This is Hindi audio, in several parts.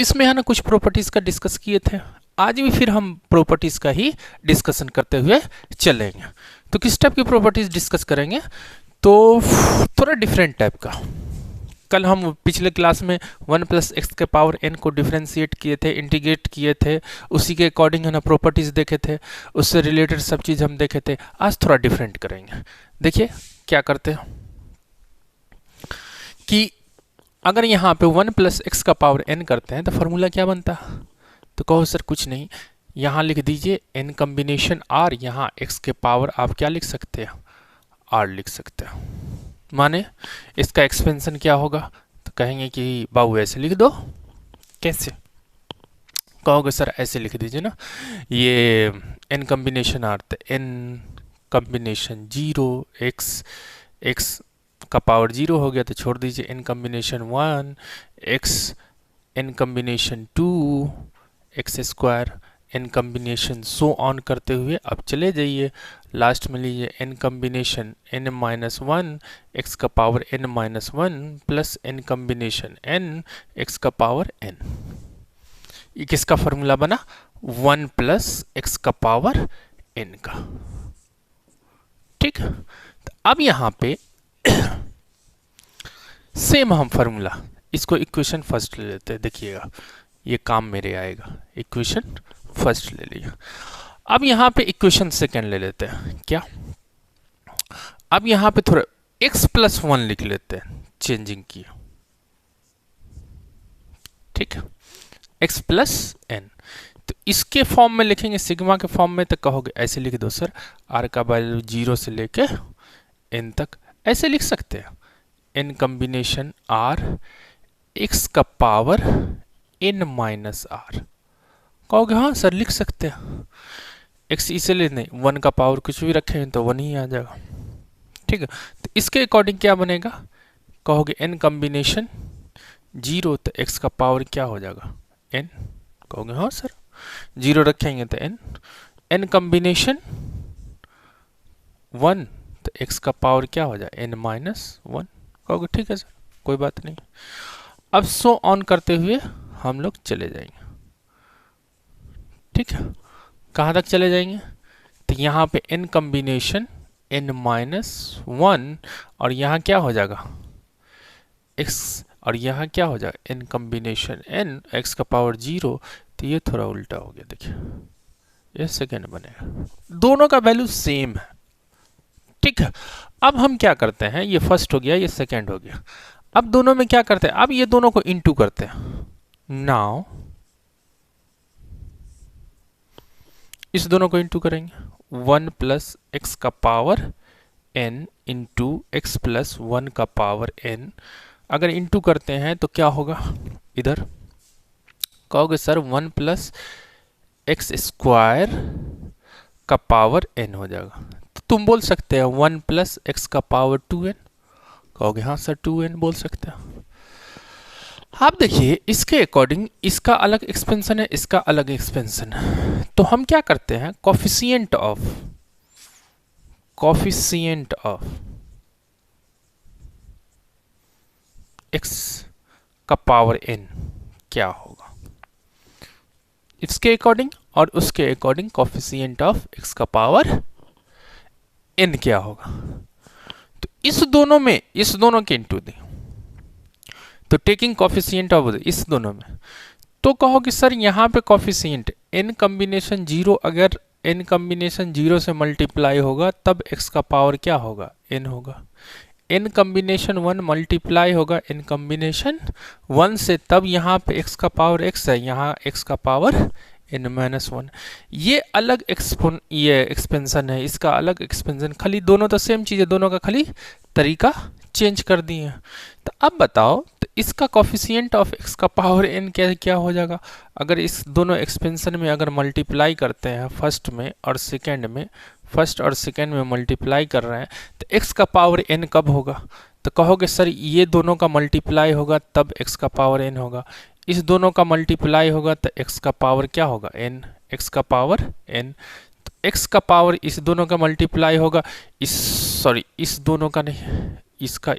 इसमें है ना कुछ प्रॉपर्टीज़ का डिस्कस किए थे, आज भी फिर हम प्रॉपर्टीज़ का ही डिस्कशन करते हुए चलेंगे। तो किस टाइप की प्रॉपर्टीज़ डिस्कस करेंगे, तो थोड़ा डिफरेंट टाइप का। कल हम पिछले क्लास में 1 प्लस एक्स के पावर n को डिफ्रेंशिएट किए थे, इंटीग्रेट किए थे, उसी के अकॉर्डिंग है ना प्रॉपर्टीज़ देखे थे, उससे रिलेटेड सब चीज़ हम देखे थे। आज थोड़ा डिफरेंट करेंगे। देखिए क्या करते हैं कि अगर यहाँ पे 1 प्लस एक्स का पावर n करते हैं तो फार्मूला क्या बनता है, तो कहो सर कुछ नहीं, यहाँ लिख दीजिए n कॉम्बिनेशन r, यहाँ x के पावर आप क्या लिख सकते हैं, r लिख सकते हैं। माने इसका एक्सपेंशन क्या होगा, तो कहेंगे कि बाबू ऐसे लिख दो। कैसे कहोगे सर, ऐसे लिख दीजिए ना, ये n कॉम्बिनेशन r, तो n कॉम्बिनेशन 0 x का पावर 0 हो गया तो छोड़ दीजिए, n combination 1 x, n combination 2 x square, n combination so on करते हुए अब चले जाइए, लास्ट में लीजिए n combination n minus 1 x का power n minus 1 plus n combination n x का पावर n। ये किसका फॉर्मूला बना, 1 प्लस एक्स का पावर n का। ठीक, तो अब यहाँ पे सेम हम फार्मूला, इसको इक्वेशन फर्स्ट ले लेते हैं। देखिएगा ये काम मेरे आएगा, इक्वेशन फर्स्ट ले लिया। अब यहाँ पे इक्वेशन सेकेंड ले लेते हैं। क्या, अब यहाँ पे थोड़ा x प्लस 1 लिख लेते हैं, चेंजिंग किया। ठीक है, x प्लस n, तो इसके फॉर्म में लिखेंगे, सिग्मा के फॉर्म में, तो कहोगे ऐसे लिख दो सर, r का वैल्यू 0 से लेके n तक, ऐसे लिख सकते हैं, n कॉम्बिनेशन r x का पावर n माइनस r। कहोगे हाँ सर लिख सकते हैं, x इसलिए नहीं, 1 का पावर कुछ भी रखें तो 1 ही आ जाएगा। ठीक है, तो इसके अकॉर्डिंग क्या बनेगा, कहोगे n कॉम्बिनेशन 0, तो x का पावर क्या हो जाएगा n। कहोगे हाँ सर, 0 रखेंगे तो n कॉम्बिनेशन 1, तो x का पावर क्या हो जाए n माइनस 1। कहोगे ठीक है सर, कोई बात नहीं। अब सो ऑन करते हुए हम लोग चले जाएंगे। ठीक है, कहाँ तक चले जाएंगे, तो यहाँ पे n कॉम्बिनेशन n माइनस 1, और यहाँ क्या हो जाएगा x, और यहाँ क्या हो जाएगा n कॉम्बिनेशन n x का पावर 0, तो ये थोड़ा उल्टा हो गया। देखिए ये सेकेंड बनेगा, दोनों का वैल्यू सेम है। ठीक है, अब हम क्या करते हैं, ये फर्स्ट हो गया, ये सेकेंड हो गया, अब दोनों में क्या करते हैं, अब ये दोनों को इनटू करते हैं। नाउ इस दोनों को इंटू करेंगे, 1 प्लस एक्स का power n into x plus 1 का पावर n। अगर इंटू करते हैं तो क्या होगा, इधर कहोगे सर 1 प्लस एक्स स्क्वायर का पावर n हो जाएगा, तो तुम बोल सकते हैं 1 प्लस एक्स का पावर 2n। कहोगे हाँ सर 2n बोल सकते हैं। आप देखिए इसके अकॉर्डिंग इसका अलग एक्सपेंशन है, इसका अलग एक्सपेंशन है, तो हम क्या करते हैं, कोफिशिएंट ऑफ x का पावर n क्या होगा, इसके अकॉर्डिंग और उसके अकॉर्डिंग कोफिशिएंट ऑफ x का पावर n क्या होगा। तो इस दोनों के इंटू दें, तो टेकिंग कोफिशिएंट ऑफ इस दोनों में, तो कहोगे सर यहाँ पे कोफिशिएंट n कॉम्बिनेशन 0, अगर n कॉम्बिनेशन 0 से मल्टीप्लाई होगा तब x का पावर क्या होगा n होगा, n कॉम्बिनेशन 1 मल्टीप्लाई होगा n कॉम्बिनेशन 1 से, तब यहाँ पे x का पावर x है, यहाँ x का पावर n माइनस 1। ये अलग एक्सपेंशन है, इसका अलग एक्सपेंशन, खाली दोनों तो सेम चीज़ है, दोनों का खाली तरीका चेंज कर दिए हैं। तो अब बताओ, तो इसका कोफिशिएंट ऑफ x का पावर n क्या हो जाएगा, अगर इस दोनों एक्सपेंशन में अगर मल्टीप्लाई करते हैं फर्स्ट और सेकेंड में मल्टीप्लाई कर रहे हैं, तो x का पावर n कब होगा, तो कहोगे सर ये दोनों का मल्टीप्लाई होगा तब x का पावर n होगा, इस दोनों का मल्टीप्लाई होगा तो x का पावर क्या होगा n, x का पावर n। तो x का पावर इस दोनों का मल्टीप्लाई होगा, इस दोनों का नहीं, इसका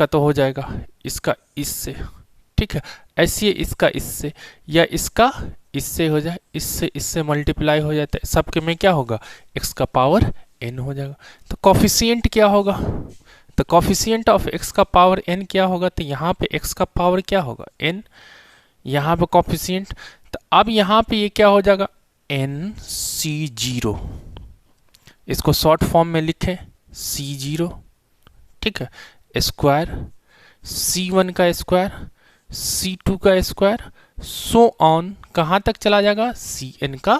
तो हो जाएगा, इसका इससे। ठीक है। ऐसे ही इसका इससे या इसका इससे हो जाए, इससे मल्टीप्लाई हो जाता है, सबके में क्या होगा x का पावर n हो जाएगा। तो कॉफिशिएंट क्या होगा, तो कॉफिशिएंट ऑफ x का पावर n क्या होगा, तो यहाँ पे x का पावर क्या होगा n, यहाँ पे कॉफिशिएंट, तो अब यहाँ पे ये क्या हो जाएगा NC0, इसको शॉर्ट फॉर्म में लिखें C0, ठीक है, स्क्वायर C1 का स्क्वायर C2 का स्क्वायर सो ऑन कहाँ तक चला जाएगा Cn का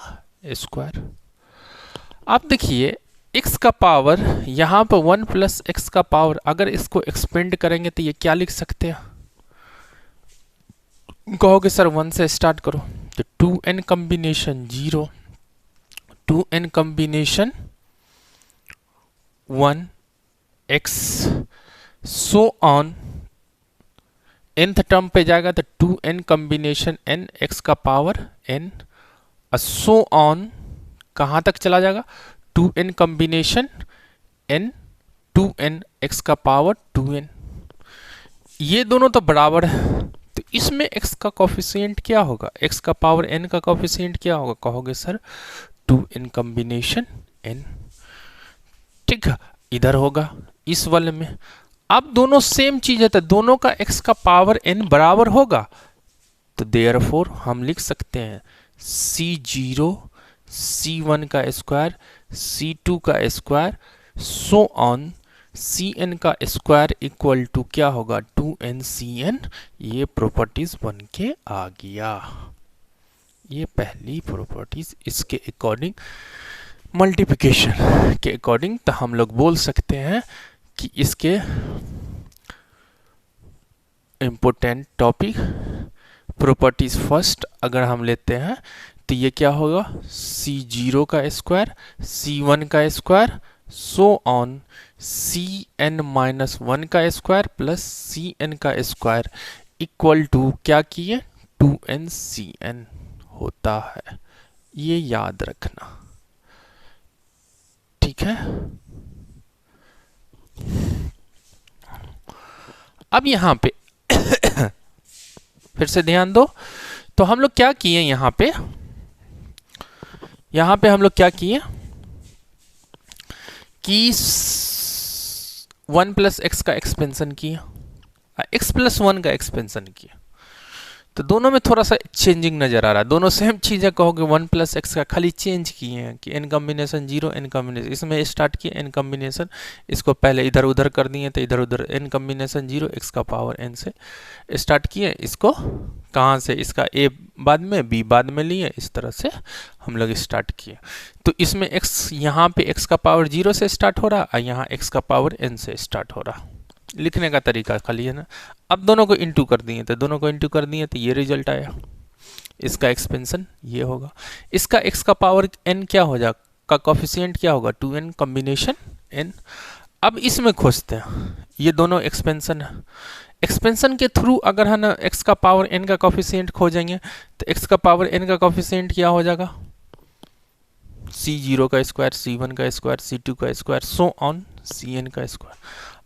स्क्वायर। अब देखिए x का पावर यहाँ पर 1 प्लस एक्स का पावर, अगर इसको एक्सपेंड करेंगे तो ये क्या लिख सकते हैं, कहोगे सर 1 से स्टार्ट करो, तो 2n combination 0, 2n combination 1 x so on, nth term पे जाएगा तो 2n कॉम्बिनेशन n x का पावर n, सो ऑन कहाँ तक चला जाएगा 2n combination n 2n x का पावर 2n, ये दोनों तो बराबर है, तो इसमें x का कोफिशिएंट क्या होगा, x का पावर n का कोफिशिएंट क्या होगा, कहोगे सर 2n कॉम्बिनेशन n, ठीक है, इधर होगा इस वाले में। अब दोनों सेम चीज है तो दोनों का x का पावर n बराबर होगा, तो देयरफॉर हम लिख सकते हैं C0 C1 का स्क्वायर C2 का स्क्वायर सो ऑन Cn का स्क्वायर इक्वल टू क्या होगा 2n Cn। ये प्रॉपर्टीज बन के आ गया, ये पहली प्रॉपर्टीज, इसके अकॉर्डिंग मल्टीप्लिकेशन के अकॉर्डिंग तो हम लोग बोल सकते हैं कि इसके इम्पोर्टेंट टॉपिक प्रॉपर्टीज फर्स्ट अगर हम लेते हैं तो ये क्या होगा C0 का स्क्वायर C1 का square so on Cn minus 1 का स्क्वायर प्लस Cn का स्क्वायर इक्वल टू क्या किए 2n Cn होता है, ये याद रखना, ठीक है। अब यहां पे फिर से ध्यान दो, तो हम लोग क्या किए यहां पे हम लोग क्या किए कि 1 प्लस एक्स का एक्सपेंशन किया, x प्लस 1 का एक्सपेंशन किया, तो दोनों में थोड़ा सा चेंजिंग नजर आ रहा है, दोनों सेम चीज है, कहोगे 1 प्लस एक्स का खाली चेंज किए हैं कि n कॉम्बिनेशन 0 n कॉम्बिनेशन, इसमें स्टार्ट किए n कॉम्बिनेशन, इसको पहले इधर उधर कर दिए तो इधर उधर n कॉम्बिनेशन 0 x का पावर n से स्टार्ट किए, इसको कहाँ से, इसका a बाद में b बाद में लिए, इस तरह से हम लोग स्टार्ट किए। तो इसमें x यहाँ पे x का पावर 0 से स्टार्ट हो रहा और यहाँ x का पावर n से स्टार्ट हो रहा, लिखने का तरीका खाली है ना। अब दोनों को इंटू कर दिए तो ये रिजल्ट आया, इसका एक्सपेंशन ये होगा, इसका x का पावर n क्या हो जाएगा, का कोफिशिएंट क्या होगा 2n कॉम्बिनेशन n। अब इसमें खोजते हैं, ये दोनों एक्सपेंशन है, एक्सपेंशन के थ्रू अगर हम x का पावर n का कोफिशिएंट खोजेंगे तो x का पावर n का कोफिशिएंट क्या हो जाएगा C0 का स्क्वायर C1 का स्क्वायर C2 का स्क्वायर सो ऑन Cn का स्क्वायर।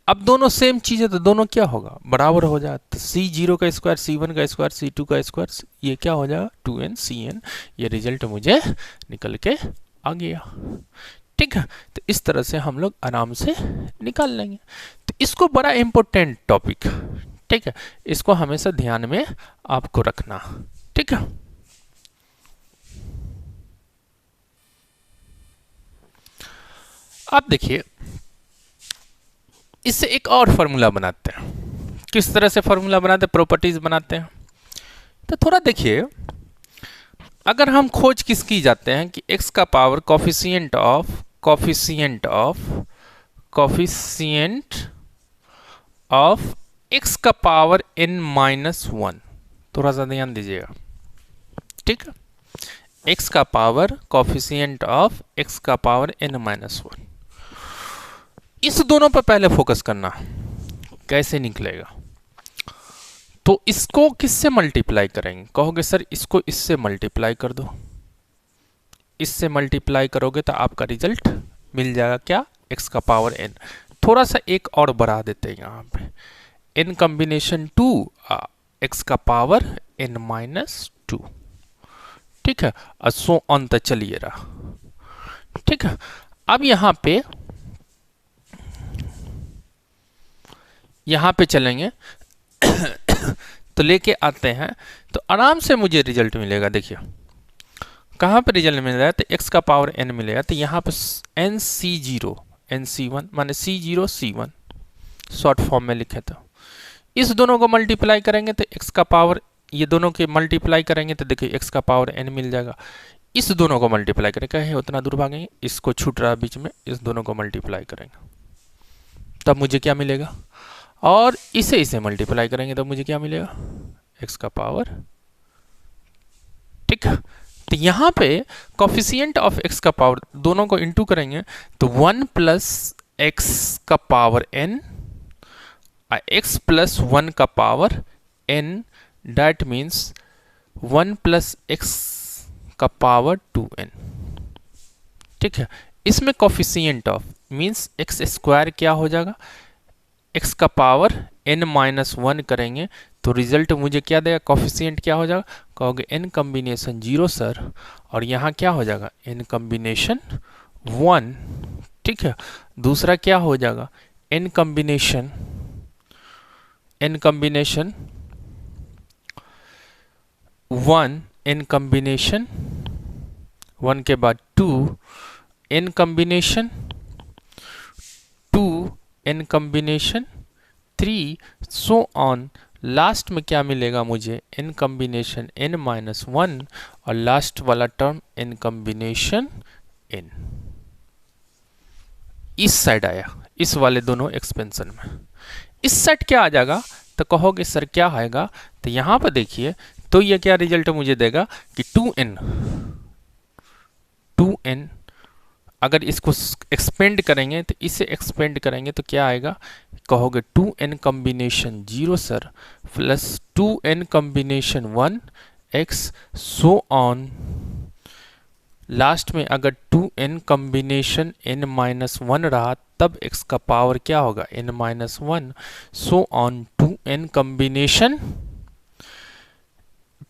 अब दोनों सेम चीज है तो दोनों क्या होगा बराबर हो जाए, तो C0 का स्क्वायर C1 का स्क्वायर C2 का स्क्वायर ये क्या हो जाएगा 2n Cn, ये रिजल्ट मुझे निकल के आ गया, ठीक है। तो इस तरह से हम लोग आराम से निकाल लेंगे, तो इसको बड़ा इंपॉर्टेंट टॉपिक, ठीक है, इसको हमेशा ध्यान में आपको रखना, ठीक है। आप देखिए इससे एक और फॉर्मूला बनाते हैं, किस तरह से फॉर्मूला बनाते हैं, प्रॉपर्टीज बनाते हैं। तो थोड़ा देखिए, अगर हम खोज किसकी जाते हैं कि x का पावर कोफिशिएंट ऑफ x का पावर n माइनस 1, थोड़ा सा ध्यान दीजिएगा, ठीक है, x का पावर कोफिशिएंट ऑफ x का पावर n माइनस 1, इस दोनों पर पहले फोकस करना, कैसे निकलेगा। तो इसको किससे मल्टीप्लाई करेंगे, कहोगे सर इसको इससे मल्टीप्लाई कर दो, इससे मल्टीप्लाई करोगे तो आपका रिजल्ट मिल जाएगा क्या x का पावर n। थोड़ा सा एक और बढ़ा देते हैं यहाँ पे n कॉम्बिनेशन 2 एक्स का पावर n माइनस 2। ठीक है, और सो ऑन तक चलिए रहा। ठीक है, अब यहाँ पे चलेंगे तो लेके आते हैं तो आराम से मुझे रिजल्ट मिलेगा। देखिए कहाँ पे रिजल्ट मिलेगा, तो x का पावर n मिलेगा, तो यहाँ पे nc0 nc1 माने c0 c1 शॉर्ट फॉर्म में लिखे तो इस दोनों को मल्टीप्लाई करेंगे तो x का पावर, ये दोनों के मल्टीप्लाई करेंगे तो देखिए x का पावर n मिल जाएगा। इस दोनों को मल्टीप्लाई करेंगे, कहे उतना दूर भागेंगे, इसको छूट रहा बीच में, इस दोनों को मल्टीप्लाई करेंगे तब मुझे क्या मिलेगा, और इसे मल्टीप्लाई करेंगे तब मुझे क्या मिलेगा, x का पावर। ठीक है, तो यहाँ पे कोफिशिएंट ऑफ x का पावर दोनों को इंटू करेंगे तो 1 प्लस x का पावर n, x प्लस 1 का power n, that means 1 plus x का पावर 2n। ठीक है, इसमें coefficient of means x square क्या हो जाएगा, x का पावर n माइनस 1 करेंगे तो रिजल्ट मुझे क्या देगा, कोफिशिएंट क्या हो जाएगा, कहोगे n कॉम्बिनेशन 0 सर, और यहाँ क्या हो जाएगा n कॉम्बिनेशन 1। ठीक है, दूसरा क्या हो जाएगा n कॉम्बिनेशन 1, n कॉम्बिनेशन 1 के बाद 2, n combination 2, n combination 3, so on. Last में क्या मिलेगा मुझे, n कॉम्बिनेशन n माइनस 1, और लास्ट वाला टर्म n कॉम्बिनेशन n। इस साइड आया, इस वाले दोनों एक्सपेंशन में। इस साइड क्या आ जाएगा, तो कहोगे सर क्या आएगा, तो यहाँ पर देखिए तो ये क्या रिजल्ट मुझे देगा कि 2n अगर इसको एक्सपेंड करेंगे तो इसे एक्सपेंड करेंगे तो क्या आएगा, कहोगे 2n combination 0 sir plus 2n combination 1 x so on. Last में अगर 2n कॉम्बिनेशन n माइनस 1 रहा तब x का पावर क्या होगा n minus 1, so on 2n combination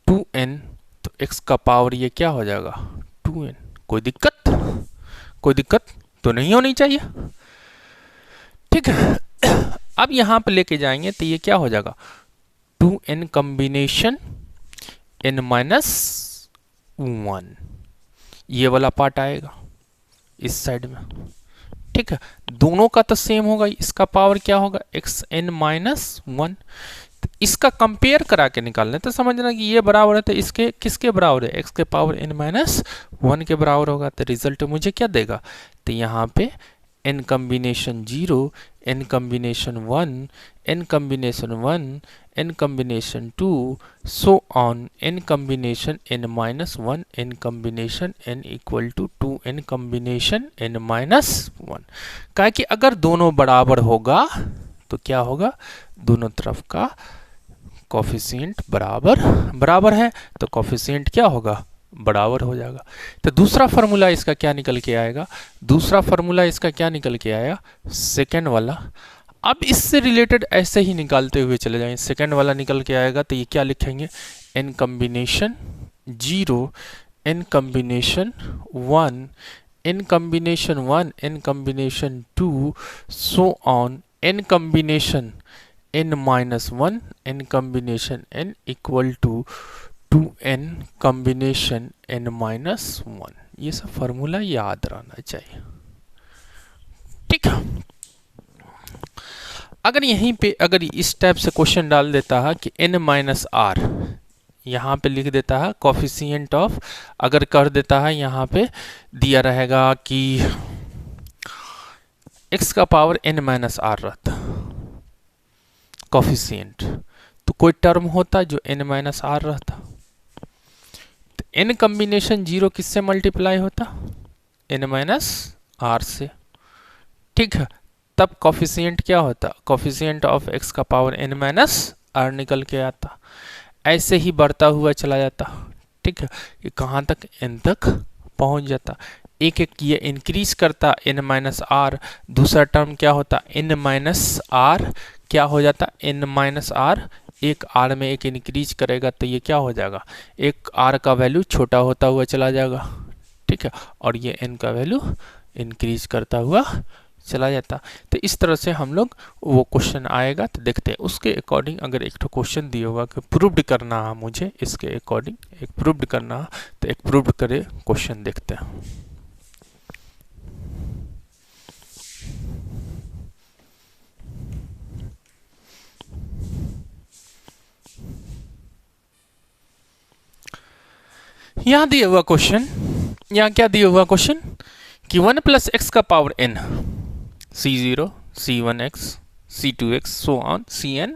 2n, तो x का पावर ये क्या हो जाएगा 2n। कोई दिक्कत तो नहीं होनी चाहिए। ठीक है, अब यहाँ पे लेके जाएंगे तो ये क्या हो जाएगा 2n कॉम्बिनेशन n माइनस 1, ये वाला पार्ट आएगा इस साइड में। ठीक है, दोनों का तो सेम होगा, इसका पावर क्या होगा xn माइनस 1। तो इसका कंपेयर करा के निकालना तो समझना कि ये बराबर है तो इसके किसके बराबर है, x के पावर n माइनस 1 के बराबर होगा। तो रिजल्ट मुझे क्या देगा, तो यहाँ पे n combination 0, n combination 1, n combination 1, n combination 2, so on n combination n minus 1, n combination n equal to 2n combination n minus 1। कहा कि अगर दोनों बराबर होगा तो क्या होगा, दोनों तरफ का कोफिशिएंट बराबर है तो कोफिशिएंट क्या होगा, बराबर हो जाएगा। तो दूसरा फार्मूला इसका क्या निकल के आएगा, सेकेंड वाला। अब इससे रिलेटेड ऐसे ही निकालते हुए चले जाएंगे, सेकेंड वाला निकल के आएगा तो ये क्या लिखेंगे n combination 0, n combination 1, n combination 1, n combination 2, so on n combination n minus 1, n combination n equal to 2n combination n minus 1। ये सब फार्मूला याद रहना चाहिए। ठीक है, अगर यहीं पे अगर इस टाइप से क्वेश्चन डाल देता है कि n माइनस r, यहाँ पे लिख देता है कोफिशिएंट ऑफ, अगर कर देता है यहाँ पे दिया रहेगा कि x का पावर n माइनस r रहता कोफिशिएंट, तो कोई टर्म होता जो n माइनस r रहता, तो n कॉम्बिनेशन 0 किससे मल्टीप्लाई होता, n माइनस r से। ठीक है, तब कोफिशिएंट क्या होता, कोफिशिएंट ऑफ x का पावर n माइनस r निकल के आता, ऐसे ही बढ़ता हुआ चला जाता। ठीक है, ये कहाँ तक, n तक पहुँच जाता। एक एक ये इंक्रीज करता n माइनस r, दूसरा टर्म क्या होता n माइनस r क्या हो जाता, n माइनस r एक आर में एक इंक्रीज करेगा तो ये क्या हो जाएगा, एक आर का वैल्यू छोटा होता हुआ चला जाएगा, ठीक है, और ये एन का वैल्यू इंक्रीज करता हुआ चला जाता। तो इस तरह से हम लोग वो क्वेश्चन आएगा तो देखते हैं उसके अकॉर्डिंग। अगर एक तो क्वेश्चन दिया होगा कि प्रूव्ड करना है मुझे इसके अकॉर्डिंग, एक प्रूव्ड करना है तो एक प्रूव्ड करे क्वेश्चन देखते हैं। यहां दिया हुआ क्वेश्चन, यहां क्या दिया हुआ क्वेश्चन कि 1 + x का power n, c0 c1x c2x so on cn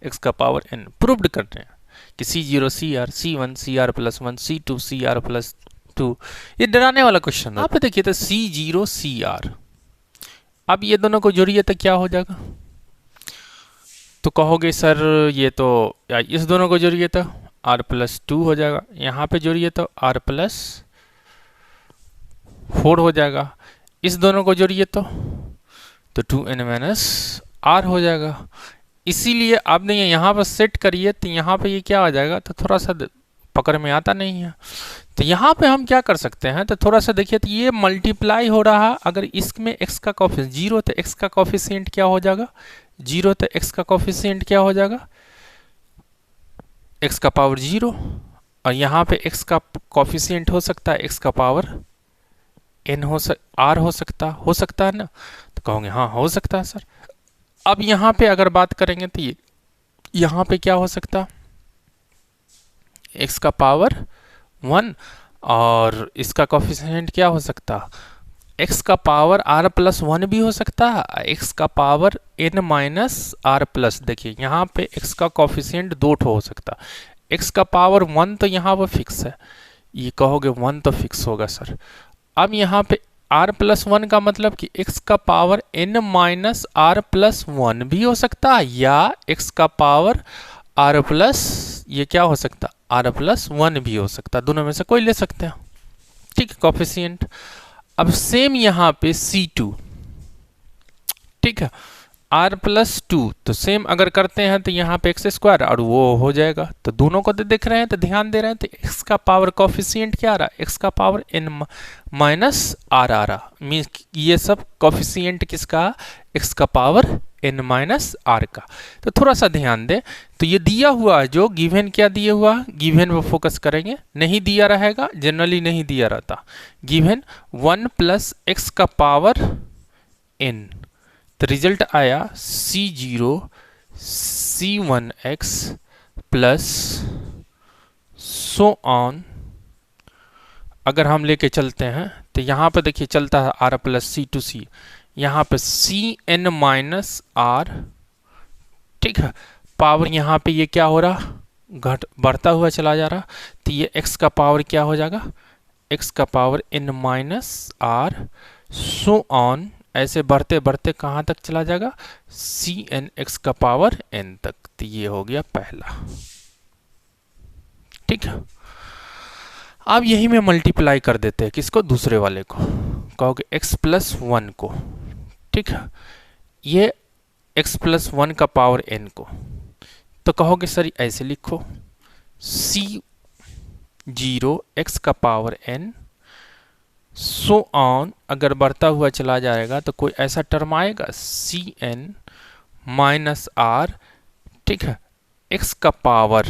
x का पावर n प्रूव्ड कर रहे हैं कि c0 cr c1 cr + 1 c2 cr + 2। ये डराने वाला क्वेश्चन है। यहाँ पे देखिए तो c0 cr, अब ये दोनों को जोड़िए तो क्या हो जाएगा, तो कहोगे सर ये तो इस दोनों को जोड़िए तो r + 2 हो जाएगा, यहाँ पे जोड़िए तो r + 4 हो जाएगा, इस दोनों को जोड़िए तो 2n - r हो जाएगा। इसीलिए आपने ये यहाँ पर सेट करिए तो यहाँ पे ये क्या आ जाएगा, तो थोड़ा सा पकड़ में आता नहीं है। तो यहाँ पे हम क्या कर सकते हैं, तो थोड़ा सा देखिए तो ये मल्टीप्लाई हो रहा, अगर इसमें x का कोफिशिएंट 0 तो x का कोफिशिएंट क्या हो जाएगा 0, तो x का कोफिशिएंट क्या हो जाएगा x का पावर 0, और यहाँ पे x का कोफिशिएंट हो सकता है x का पावर n r हो सकता है ना, तो कहोगे हाँ हो सकता है सर। अब यहाँ पे अगर बात करेंगे तो ये यहाँ पे क्या हो सकता, x का पावर 1 और इसका कोफिशिएंट क्या हो सकता, x का पावर r + 1 भी हो सकता है, x का पावर n - r+। देखिए यहाँ पे x का कोफिशिएंट 2 ठो हो सकता, x का पावर 1 तो यहाँ पर फिक्स है, ये कहोगे 1 तो फिक्स होगा सर। अब यहाँ पे r + 1 का मतलब कि x का पावर n - r+1 भी हो सकता है, या x का पावर r+ ये क्या हो सकता r+1 भी हो सकता, दोनों में से कोई ले सकते हैं, ठीक है, कोफिशिएंट। अब सेम यहाँ पे c2, ठीक है, r + 2, तो सेम अगर करते हैं तो यहाँ पे x² और वो हो जाएगा, तो दोनों को तो देख रहे हैं तो ध्यान दे रहे हैं, तो x का पावर कोफिशिएंट क्या आ रहा है, x का पावर n - r आ रहा, मीन्स ये सब कोफिशिएंट किसका, x का पावर n - r का। तो थोड़ा सा ध्यान दें, तो ये दिया हुआ जो गिवन क्या दिया हुआ, गिवन पर फोकस करेंगे, नहीं दिया रहेगा, जनरली नहीं दिया रहता, गिवन 1 + x का पावर n, तो रिजल्ट आया c0 c1x plus so on. अगर हम लेके चलते हैं तो यहाँ पे देखिए चलता है r + c2c, यहाँ पे cn - r, ठीक है, पावर यहाँ पे ये क्या हो रहा, बढ़ता हुआ चला जा रहा, तो ये x का पावर क्या हो जाएगा, x का power n - r so on, ऐसे बढ़ते बढ़ते कहाँ तक चला जाएगा, cn x का पावर n तक। तो ये हो गया पहला, ठीक है। अब यही में मल्टीप्लाई कर देते हैं किसको, दूसरे वाले को, कहोगे x + 1 को, ठीक है, ये x + 1 का पावर n को, तो कहोगे सर ऐसे लिखो c0 x का पावर n सो ऑन, अगर बढ़ता हुआ चला जाएगा तो कोई ऐसा टर्म आएगा cn - r, ठीक है, x का पावर,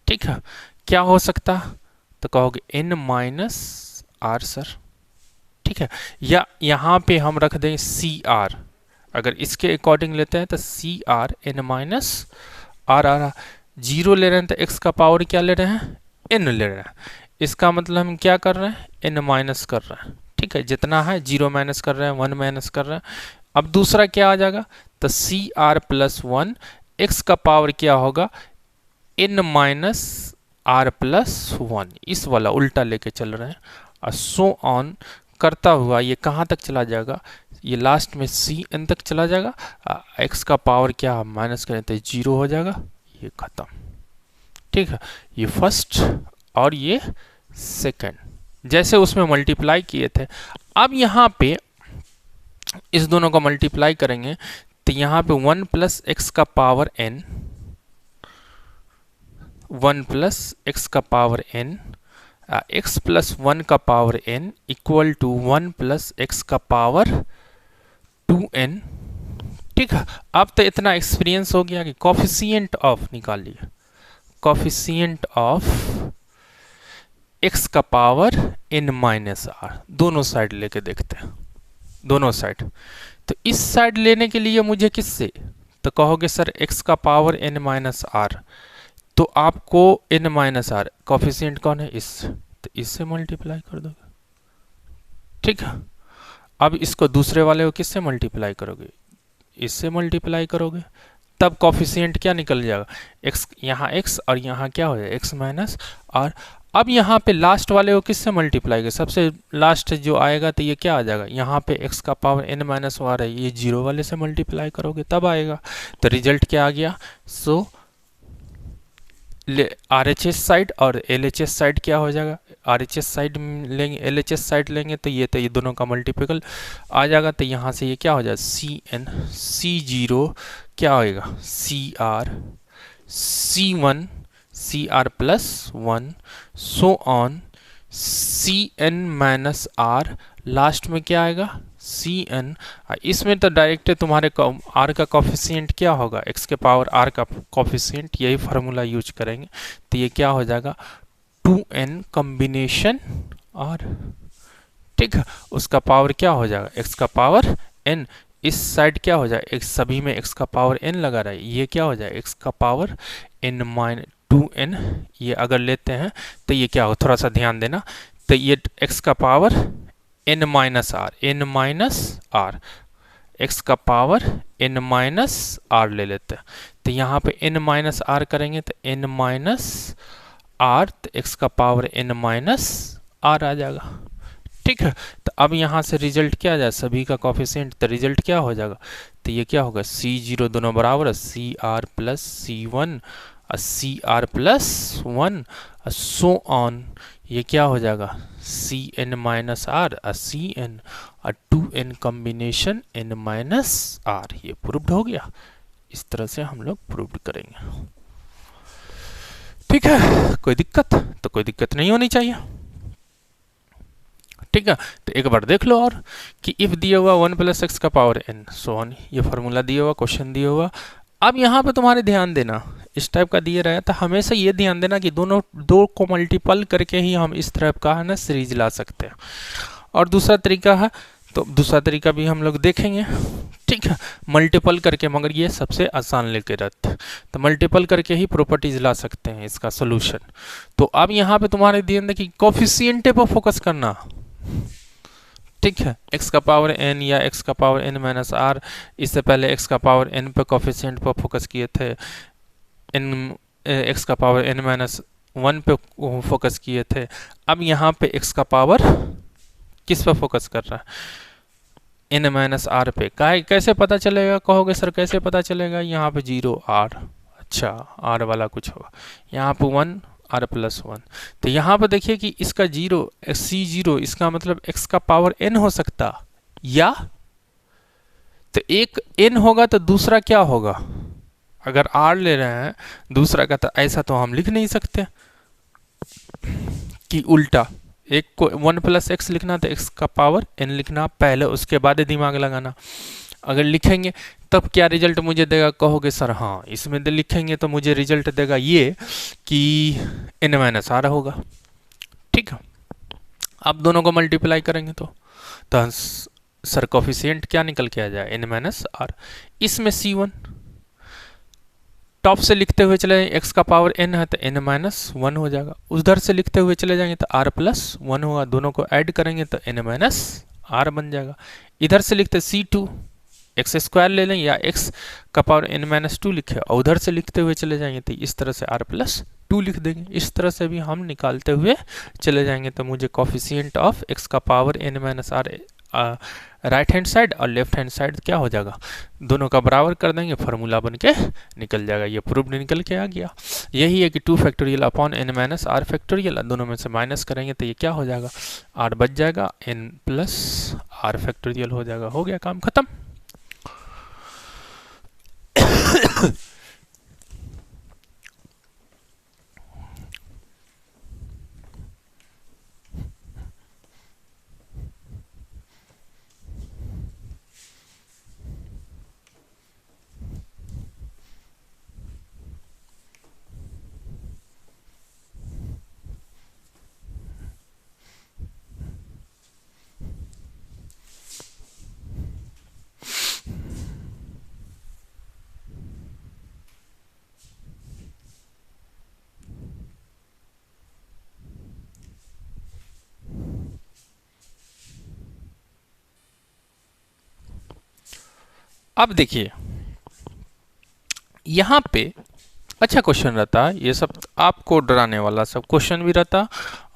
ठीक है, क्या हो सकता, तो कहोगे n - r सर, ठीक है, या यहाँ पे हम रख दें cr, अगर इसके अकॉर्डिंग लेते हैं तो cr n - r आ रहा, 0 ले रहे हैं तो x का पावर क्या ले रहे हैं, n ले रहे हैं, इसका मतलब हम क्या कर रहे हैं, n माइनस कर रहे हैं, ठीक है, जितना है 0 माइनस कर रहे हैं, 1 माइनस कर रहे हैं। अब दूसरा क्या आ जाएगा, तो cr + 1, x का पावर क्या होगा, n - r+1, इस वाला उल्टा लेके चल रहे हैं, और सो ऑन करता हुआ ये कहाँ तक चला जाएगा, ये लास्ट में cn तक चला जाएगा, x का पावर क्या माइनस करें तो 0 हो जाएगा, ये खत्म, ठीक है, ये फर्स्ट और ये सेकंड, जैसे उसमें मल्टीप्लाई किए थे। अब यहाँ पे इस दोनों को मल्टीप्लाई करेंगे तो यहाँ पे 1 + x का पावर n 1 प्लस एक्स का पावर n, x प्लस 1 का power n equal to 1 plus x का पावर 2n। ठीक है, अब तो इतना एक्सपीरियंस हो गया कि कॉफिशिएंट ऑफ निकालिए, कॉफिशिएंट ऑफ x का पावर n माइनस आर, दोनों साइड लेके देखते हैं, दोनों साइड। तो इस साइड लेने के लिए मुझे किससे, तो कहोगे सर x का पावर n माइनस आर, तो आपको n माइनस आर कॉफिशिएंट कौन है, इस, तो इससे मल्टीप्लाई कर दोगे। ठीक है, अब इसको दूसरे वाले को किससे मल्टीप्लाई करोगे, इससे मल्टीप्लाई करोगे, तब कॉफिशिएंट क्या निकल जाएगा, x, यहाँ x और यहाँ क्या हो जाएगा x माइनस आर। अब यहाँ पे लास्ट वाले को किससे मल्टीप्लाई करें, सबसे लास्ट जो आएगा तो ये क्या आ जाएगा, यहाँ पे x का पावर n माइनस आर है, ये जीरो वाले से मल्टीप्लाई करोगे तब आएगा। तो रिजल्ट क्या आ गया, सो RHS साइड और LHS साइड क्या हो जाएगा, RHS साइड लेंगे LHS साइड लेंगे तो ये दोनों का मल्टीपल आ जाएगा। तो यहाँ से ये क्या हो जाएगा, CN C0 क्या होएगा CR C1 CR plus 1 so on CN minus R, last में क्या आएगा CN। इसमें तो डायरेक्ट तुम्हारे R का कॉफिशिएंट क्या होगा, x के पावर R का कॉफिशिएंट, यही फार्मूला यूज करेंगे। तो ये क्या हो जाएगा 2n कॉम्बिनेशन R। ठीक है, उसका पावर क्या हो जाएगा x का पावर n, इस साइड क्या हो जाए x, सभी में x का पावर n लगा रहा है, ये क्या हो जाए x का पावर n माइनस 2n, ये अगर लेते हैं तो ये क्या हो, थोड़ा सा ध्यान देना, तो ये x का power n minus r, n minus r, x का पावर n माइनस आर ले लेते हैं। तो यहाँ पे n माइनस आर करेंगे तो n माइनस आर, तो x का पावर n माइनस आर आ जाएगा। ठीक है, तो अब यहाँ से रिजल्ट क्या आ जाए, सभी का कॉफिशिएंट, तो रिजल्ट क्या हो जाएगा, तो ये क्या होगा C0 दोनों बराबर है CR plus C1 CR plus 1 so on, ये क्या हो जाएगा CN माइनस आर CN और 2n combination n minus r. ये प्रूव्ड हो गया, इस तरह से हम लोग प्रूव्ड करेंगे। ठीक है, कोई दिक्कत, तो कोई दिक्कत नहीं होनी चाहिए। ठीक है, तो एक बार देख लो और कि इफ दिया हुआ 1 प्लस एक्स का पावर n सो ऑन, ये फॉर्मूला दिया हुआ, क्वेश्चन दिया हुआ। अब यहाँ पे तुम्हारे ध्यान देना, इस टाइप का दिया रहा तो हमेशा ये ध्यान देना कि दोनों दो को मल्टीपल करके ही हम इस टाइप का है ना सीरीज ला सकते हैं। और दूसरा तरीका है, तो दूसरा तरीका भी हम लोग देखेंगे। ठीक है, मल्टीपल करके, मगर ये सबसे आसान लेके रहते हैं, तो मल्टीपल करके ही प्रॉपर्टीज ला सकते हैं इसका सोल्यूशन। तो अब यहाँ पे तुम्हारे ध्यान देखिए कॉफिशिएंट पर फोकस करना। ठीक है, x का पावर n या x का पावर n माइनस आर, इससे पहले x का पावर n पे कॉफिशिएंट पर फोकस किए थे, x का पावर n माइनस 1 पे फोकस किए थे। अब यहाँ पे x का पावर किस पे फोकस कर रहा है, n माइनस आर पे। कैसे पता चलेगा कहोगे सर, कैसे पता चलेगा, यहाँ पे 0 r, अच्छा r वाला कुछ होगा, यहाँ पे 1 r प्लस 1। तो यहाँ पर देखिए कि इसका 0 C0, इसका मतलब x का पावर n हो सकता, या तो एक n होगा तो दूसरा क्या होगा, अगर r ले रहे हैं दूसरा का, तो ऐसा तो हम लिख नहीं सकते कि उल्टा एक को 1 प्लस एक्स लिखना तो x का पावर n लिखना पहले, उसके बाद दिमाग लगाना। अगर लिखेंगे तब क्या रिजल्ट मुझे देगा, कहोगे सर हाँ इसमें लिखेंगे तो मुझे रिजल्ट देगा ये कि n माइनस आर होगा। ठीक है, अब दोनों को मल्टीप्लाई करेंगे तो सर कॉफिशिएंट क्या निकल के आ जाए, n माइनस आर। इसमें C1 टॉप से लिखते हुए चले जाएंगे, x का पावर n है तो n माइनस 1 हो जाएगा, उधर से लिखते हुए चले जाएंगे तो r प्लस 1 होगा, दोनों को ऐड करेंगे तो n माइनस आर बन जाएगा। इधर से लिखते C2 एक्स स्क्वायर ले लें या x का पावर n माइनस 2 लिखे, और उधर से लिखते हुए चले जाएंगे तो इस तरह से r प्लस 2 लिख देंगे। इस तरह से भी हम निकालते हुए चले जाएंगे तो मुझे कॉफिशिएंट ऑफ x का power n minus r right hand side और लेफ्ट हैंड साइड क्या हो जाएगा, दोनों का बराबर कर देंगे, फार्मूला बन के निकल जाएगा। ये प्रूफ निकल के आ गया। यही है कि 2 factorial upon n minus r factorial, दोनों में से माइनस करेंगे तो ये क्या हो जाएगा, r बच जाएगा, n प्लस आर फैक्टोरियल हो जाएगा। हो गया, काम खत्म। अब देखिए यहाँ पे अच्छा क्वेश्चन रहता है, ये सब आपको डराने वाला सब क्वेश्चन भी रहता,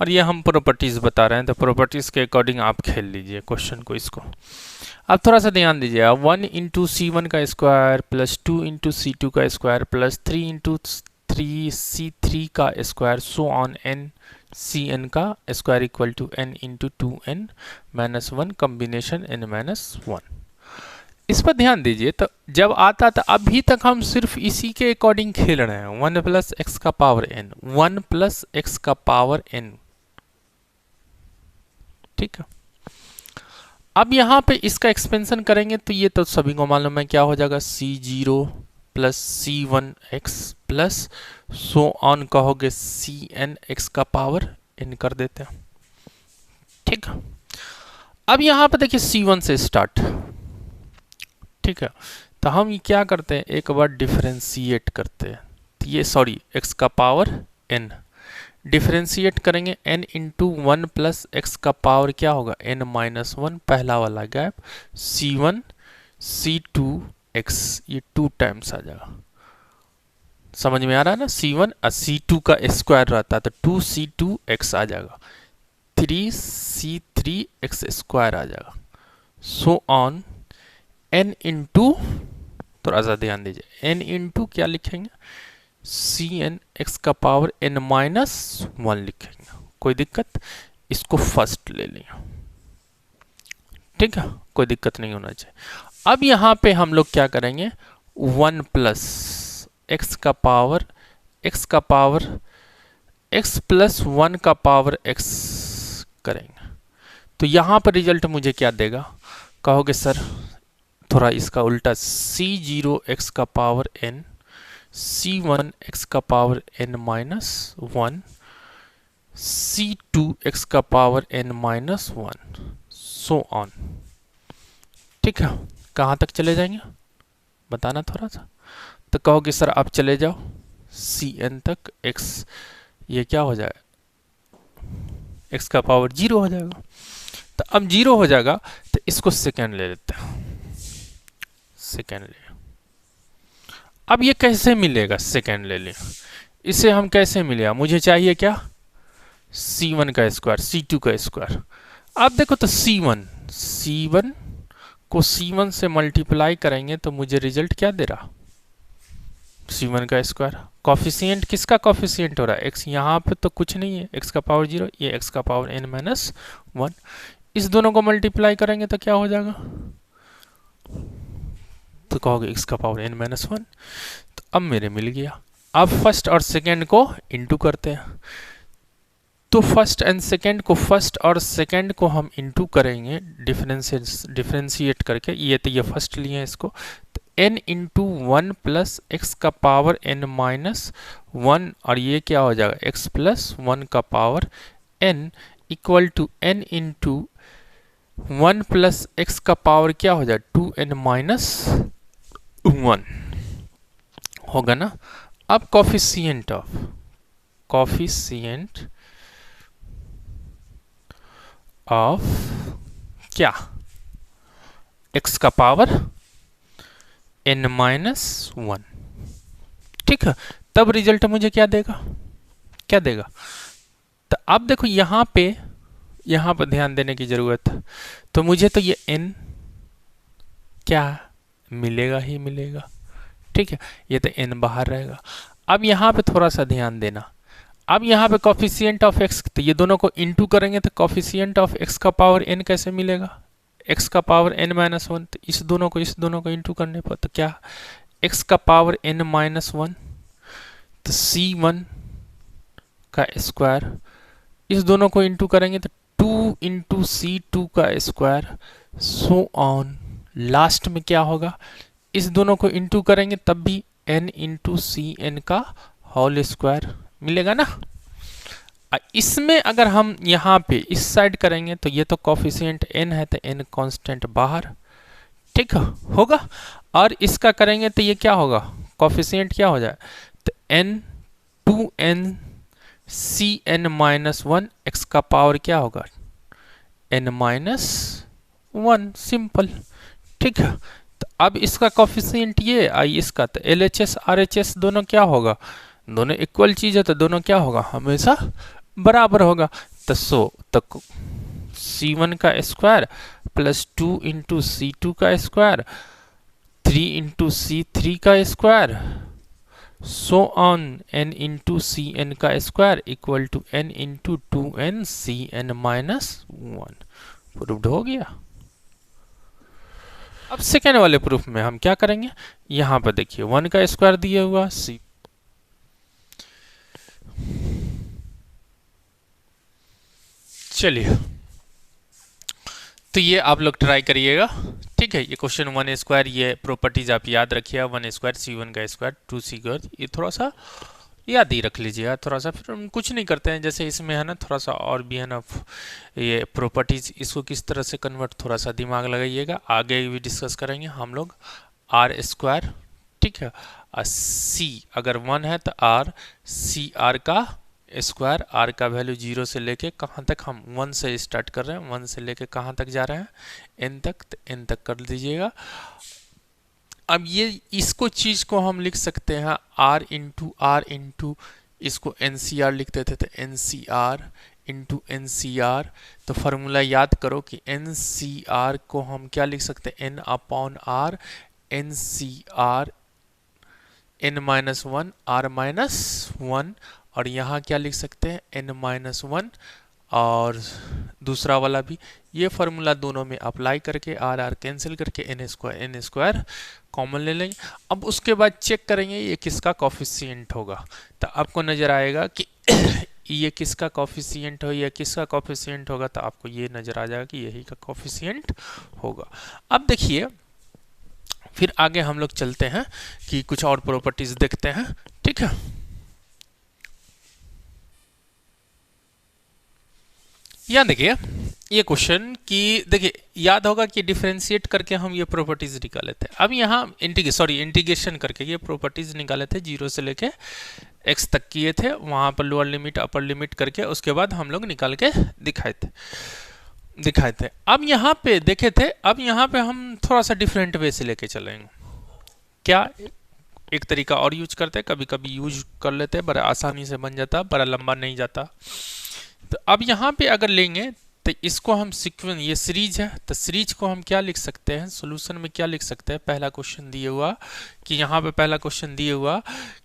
और ये हम प्रॉपर्टीज बता रहे हैं, तो प्रॉपर्टीज के अकॉर्डिंग आप खेल लीजिए क्वेश्चन को। इसको आप थोड़ा सा ध्यान दीजिए। 1 इंटू C1 का स्क्वायर प्लस 2 इंटू C2 का स्क्वायर प्लस 3 इंटू 3C3 का square so on n Cn का square equal to n into 2n minus 1 combination n minus 1। इस पर ध्यान दीजिए, तो जब आता था अभी तक हम सिर्फ इसी के अकॉर्डिंग खेल रहे हैं, 1 प्लस एक्स का पावर n, 1 प्लस एक्स का पावर n, ठीक है। अब यहाँ पे इसका एक्सपेंशन करेंगे तो ये तो सभी को मालूम है क्या हो जाएगा, C0 plus C1x plus so on कहोगे Cn x का पावर n कर देते हैं, ठीक है। अब यहाँ पे देखिए C1 से स्टार्ट, ठीक है। तो हम क्या करते हैं, एक बार डिफरेंशिएट करते हैं, तो ये सॉरी x का पावर n डिफरेंशिएट करेंगे, n इंटू 1 प्लस एक्स का पावर क्या होगा, n माइनस 1, पहला वाला गैप C1 C2 x, ये 2 टाइम्स आ जाएगा। समझ में आ रहा है ना, C1 और C2 का स्क्वायर रहता है तो 2C2 x आ जाएगा, 3C3 x स्क्वायर आ जाएगा, सो ऑन n इंटू, थोड़ा सा ध्यान दीजिए, n इंटू क्या लिखेंगे, Cn x का पावर n माइनस 1 लिखेंगे, कोई दिक्कत, इसको फर्स्ट ले लें, ठीक है, कोई दिक्कत नहीं होना चाहिए। अब यहाँ पे हम लोग क्या करेंगे, 1 प्लस x का पावर x प्लस 1 का पावर x करेंगे, तो यहाँ पर रिजल्ट मुझे क्या देगा, कहोगे सर थोड़ा इसका उल्टा, C0 x का पावर n, C1 x का power n minus 1, C2 x का power n minus 1, so on, ठीक है। कहाँ तक चले जाएंगे बताना थोड़ा सा, तो कहोगे सर आप चले जाओ Cn तक, x ये क्या हो जाएगा, x का पावर 0 हो जाएगा, तो अब 0 हो जाएगा तो इसको सेकेंड ले लेते हैं, सेकेंड ले। अब ये कैसे मिलेगा, सेकेंड ले लें, इसे हम कैसे मिलेगा, मुझे चाहिए क्या, C1 का स्क्वायर C2 का स्क्वायर। अब देखो तो C1 को C1 से मल्टीप्लाई करेंगे तो मुझे रिजल्ट क्या दे रहा, C1 का स्क्वायर, कॉफिशिएंट किसका कॉफिशिएंट हो रहा है, x, यहाँ पे तो कुछ नहीं है, x का पावर 0, ये x का पावर n माइनस 1, इस दोनों को मल्टीप्लाई करेंगे तो क्या हो जाएगा, तो कहोगे x का पावर n माइनस 1, तो अब मेरे मिल गया। अब फर्स्ट और सेकेंड को इंटू करते हैं, तो फर्स्ट और सेकेंड को हम इंटू करेंगे डिफरेंशिएट करके, ये तो ये फर्स्ट लिए हैं इसको, तो n इंटू 1 प्लस एक्स का पावर n माइनस 1, और ये क्या हो जाएगा, x प्लस 1 का power n equal to n into 1 plus x का पावर क्या हो जाए, 2n माइनस 1 होगा ना। अब कॉफिशिएंट ऑफ क्या, x का पावर n माइनस 1, ठीक है। तब रिजल्ट मुझे क्या देगा, तो अब देखो यहाँ पे ध्यान देने की जरूरत है, तो मुझे तो ये n क्या मिलेगा ही मिलेगा, ठीक है, ये तो n बाहर रहेगा। अब यहाँ पे थोड़ा सा ध्यान देना, अब यहाँ पे कॉफिशिएंट ऑफ x, तो ये दोनों को इंटू करेंगे तो कॉफिशिएंट ऑफ x का पावर n कैसे मिलेगा, x का पावर n माइनस 1, तो इस दोनों को इंटू करने पर तो क्या, x का पावर n माइनस 1, तो C1 का स्क्वायर, इस दोनों को इंटू करेंगे तो 2 इंटू C2 का स्क्वायर, सो ऑन, लास्ट में क्या होगा, इस दोनों को इंटू करेंगे तब भी n इंटू Cn का होल स्क्वायर मिलेगा ना। इसमें अगर हम यहाँ पे इस साइड करेंगे तो ये तो कॉफिशिएंट n है तो n कांस्टेंट बाहर, ठीक होगा, और इसका करेंगे तो ये क्या होगा, कॉफिशिएंट क्या हो जाए, तो n 2n Cn minus 1, x का पावर क्या होगा, n माइनस 1, सिंपल, ठीक है। तो अब इसका कॉफिशिएंट ये आई इसका, तो LHS RHS दोनों क्या होगा, दोनों इक्वल चीज है तो दोनों क्या होगा, हमेशा बराबर होगा। तो C1 का स्क्वायर प्लस 2 इंटू C2 का स्क्वायर 3 इंटू C3 का square so on n into Cn का square equal to n into 2n Cn minus 1। Proved हो गया। अब सेकेंड वाले प्रूफ में हम क्या करेंगे, यहां पर देखिए 1 का स्क्वायर दिया हुआ C, चलिए तो ये आप लोग ट्राई करिएगा, ठीक है। ये क्वेश्चन 1 स्क्वायर, ये प्रॉपर्टीज आप याद रखिएगा, 1 स्क्वायर C1 का स्क्वायर 2C स्क्वायर, ये थोड़ा सा याद ही रख लीजिएगा थोड़ा सा। फिर हम कुछ नहीं करते हैं, जैसे इसमें है ना थोड़ा सा और भी है ना ये प्रॉपर्टीज, इसको किस तरह से कन्वर्ट, थोड़ा सा दिमाग लगाइएगा, आगे भी डिस्कस करेंगे हम लोग। आर स्क्वायर, ठीक है, सी अगर 1 है तो आर सी आर का स्क्वायर, आर का वैल्यू 0 से लेके कहाँ तक, हम 1 से स्टार्ट कर रहे हैं, 1 से लेके कहाँ तक जा रहे हैं, n तक, तो n तक कर दीजिएगा। अब ये इसको चीज को हम लिख सकते हैं r इंटू इसको NCR लिखते थे, तो NCR इंटू NCR, तो फॉर्मूला याद करो कि NCR को हम क्या लिख सकते हैं, n upon r, NCR n minus 1 r minus 1, और यहाँ क्या लिख सकते हैं n माइनस 1, और दूसरा वाला भी ये फॉर्मूला दोनों में अप्लाई करके आर आर कैंसिल करके n स्क्वायर कॉमन ले लेंगे। अब उसके बाद चेक करेंगे ये किसका कॉफिशिएंट होगा, तो आपको नजर आएगा कि ये किसका कॉफिशिएंट हो, ये किसका कॉफिशिएंट होगा, तो आपको ये नजर आ जाएगा कि यही का कॉफिशिएंट होगा। अब देखिए फिर आगे हम लोग चलते हैं कि कुछ और प्रॉपर्टीज देखते हैं, ठीक है। यहाँ देखिए ये क्वेश्चन कि देखिए याद होगा कि डिफरेंशिएट करके हम ये प्रॉपर्टीज निकाले थे। अब यहाँ इंटीग्रेशन करके ये प्रॉपर्टीज निकाले थे, 0 से लेके x तक किए थे, वहां पर लोअर लिमिट अपर लिमिट करके उसके बाद हम लोग निकाल के दिखाए थे। अब यहाँ पे देखे थे, अब यहाँ पे हम थोड़ा सा डिफरेंट वे से लेके चलेंगे। क्या एक तरीका और यूज करते हैं, कभी कभी यूज कर लेते हैं, बड़ा आसानी से बन जाता, बड़ा लंबा नहीं जाता। तो अब यहाँ पे अगर लेंगे तो इसको हम सीक्वेंस, ये सीरीज है तो सीरीज को हम क्या लिख सकते हैं, सॉल्यूशन में क्या लिख सकते हैं, पहला क्वेश्चन दिए हुआ कि यहाँ पे पहला क्वेश्चन दिए हुआ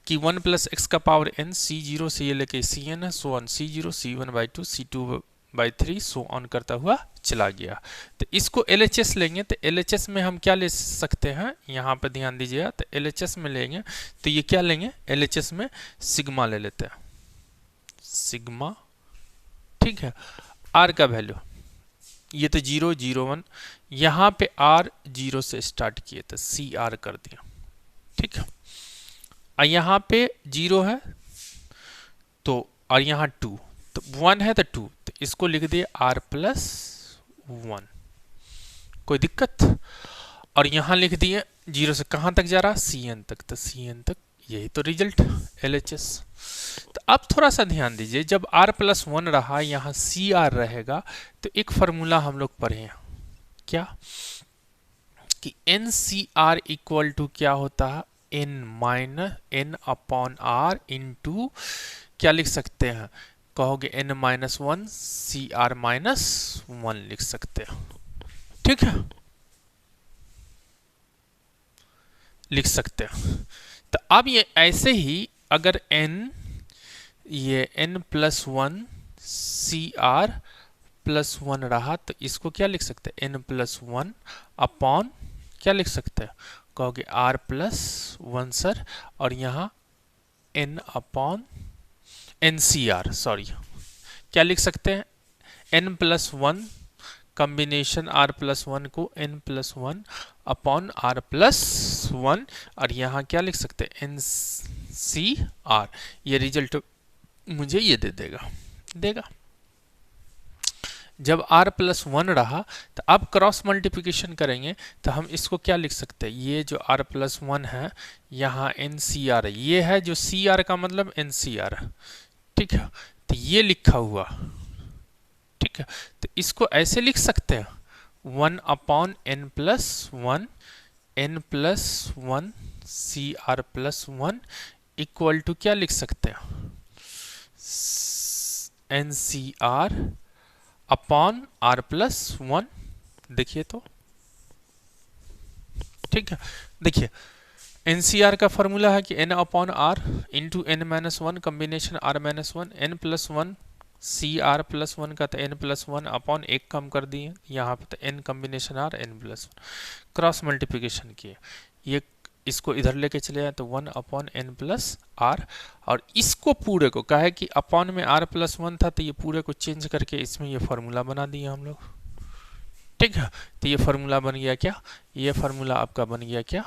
कि 1 प्लस एक्स का पावर n C0 से ये लेके Cn है, so on C0 C1/2 C2/3 so on करता हुआ चला गया। तो इसको LHS लेंगे, तो LHS में हम क्या ले सकते हैं, यहाँ पे ध्यान दीजिएगा, तो LHS में लेंगे तो ये क्या लेंगे, LHS में सिग्मा ले लेते हैं, सिग्मा, ठीक है। r का वैल्यू ये तो 0 0 1, यहाँ पे r 0 से स्टार्ट किए तो CR कर दिया, ठीक है। और यहाँ पे 0 है तो, और यहाँ 2 तो 1 है तो 2, तो इसको लिख दिए r प्लस 1, कोई दिक्कत। और यहाँ लिख दिए 0 से कहाँ तक जा रहा, Cn तक, तो Cn तक, यही तो रिजल्ट LHS। तो अब थोड़ा सा ध्यान दीजिए, जब r प्लस 1 रहा, यहाँ CR रहेगा, तो एक फॉर्मूला हम लोग पढ़े हैं क्या, कि NCR इक्वल टू क्या होता है, n अपॉन r इंटू क्या लिख सकते हैं, कहोगे n माइनस 1 CR माइनस 1 लिख सकते हैं, ठीक है, लिख सकते हैं। तो अब ये ऐसे ही अगर ये n प्लस 1 CR प्लस 1 रहा, तो इसको क्या लिख सकते हैं, n प्लस 1 अपॉन क्या लिख सकते हैं, कहोगे r प्लस 1 सर, और यहाँ n अपॉन NCR, सॉरी क्या लिख सकते हैं, n plus 1 combination r plus 1 को n plus 1 upon r plus 1, और यहाँ क्या लिख सकते हैं, NCR। ये रिजल्ट मुझे ये दे देगा। जब r प्लस 1 रहा, तो अब क्रॉस मल्टीप्लिकेशन करेंगे तो हम इसको क्या लिख सकते हैं, ये जो r प्लस 1 है यहाँ NCR है, ये है जो CR का मतलब NCR है, ठीक है। तो ये लिखा हुआ, ठीक है, तो इसको ऐसे लिख सकते हैं 1 upon n plus 1 n plus one C r plus one equal to क्या लिख सकते हैं, n C r upon r plus one. देखिए तो ठीक है, देखिए एनसीआर का फॉर्मूला है कि n upon r into n minus one combination r minus one, n plus one C r plus one का तो एन प्लस वन अपॉन एक कम कर दिए, यहाँ पे तो n combination r n plus one, cross multiplication किए, ये इसको इधर लेके चले जाए तो one upon n plus r, और इसको पूरे को कहा है कि अपॉन में आर प्लस वन था तो ये पूरे को चेंज करके इसमें ये फॉर्मूला बना दिया हम लोग। ठीक है, तो ये फॉर्मूला बन गया क्या, ये फॉर्मूला आपका बन गया क्या,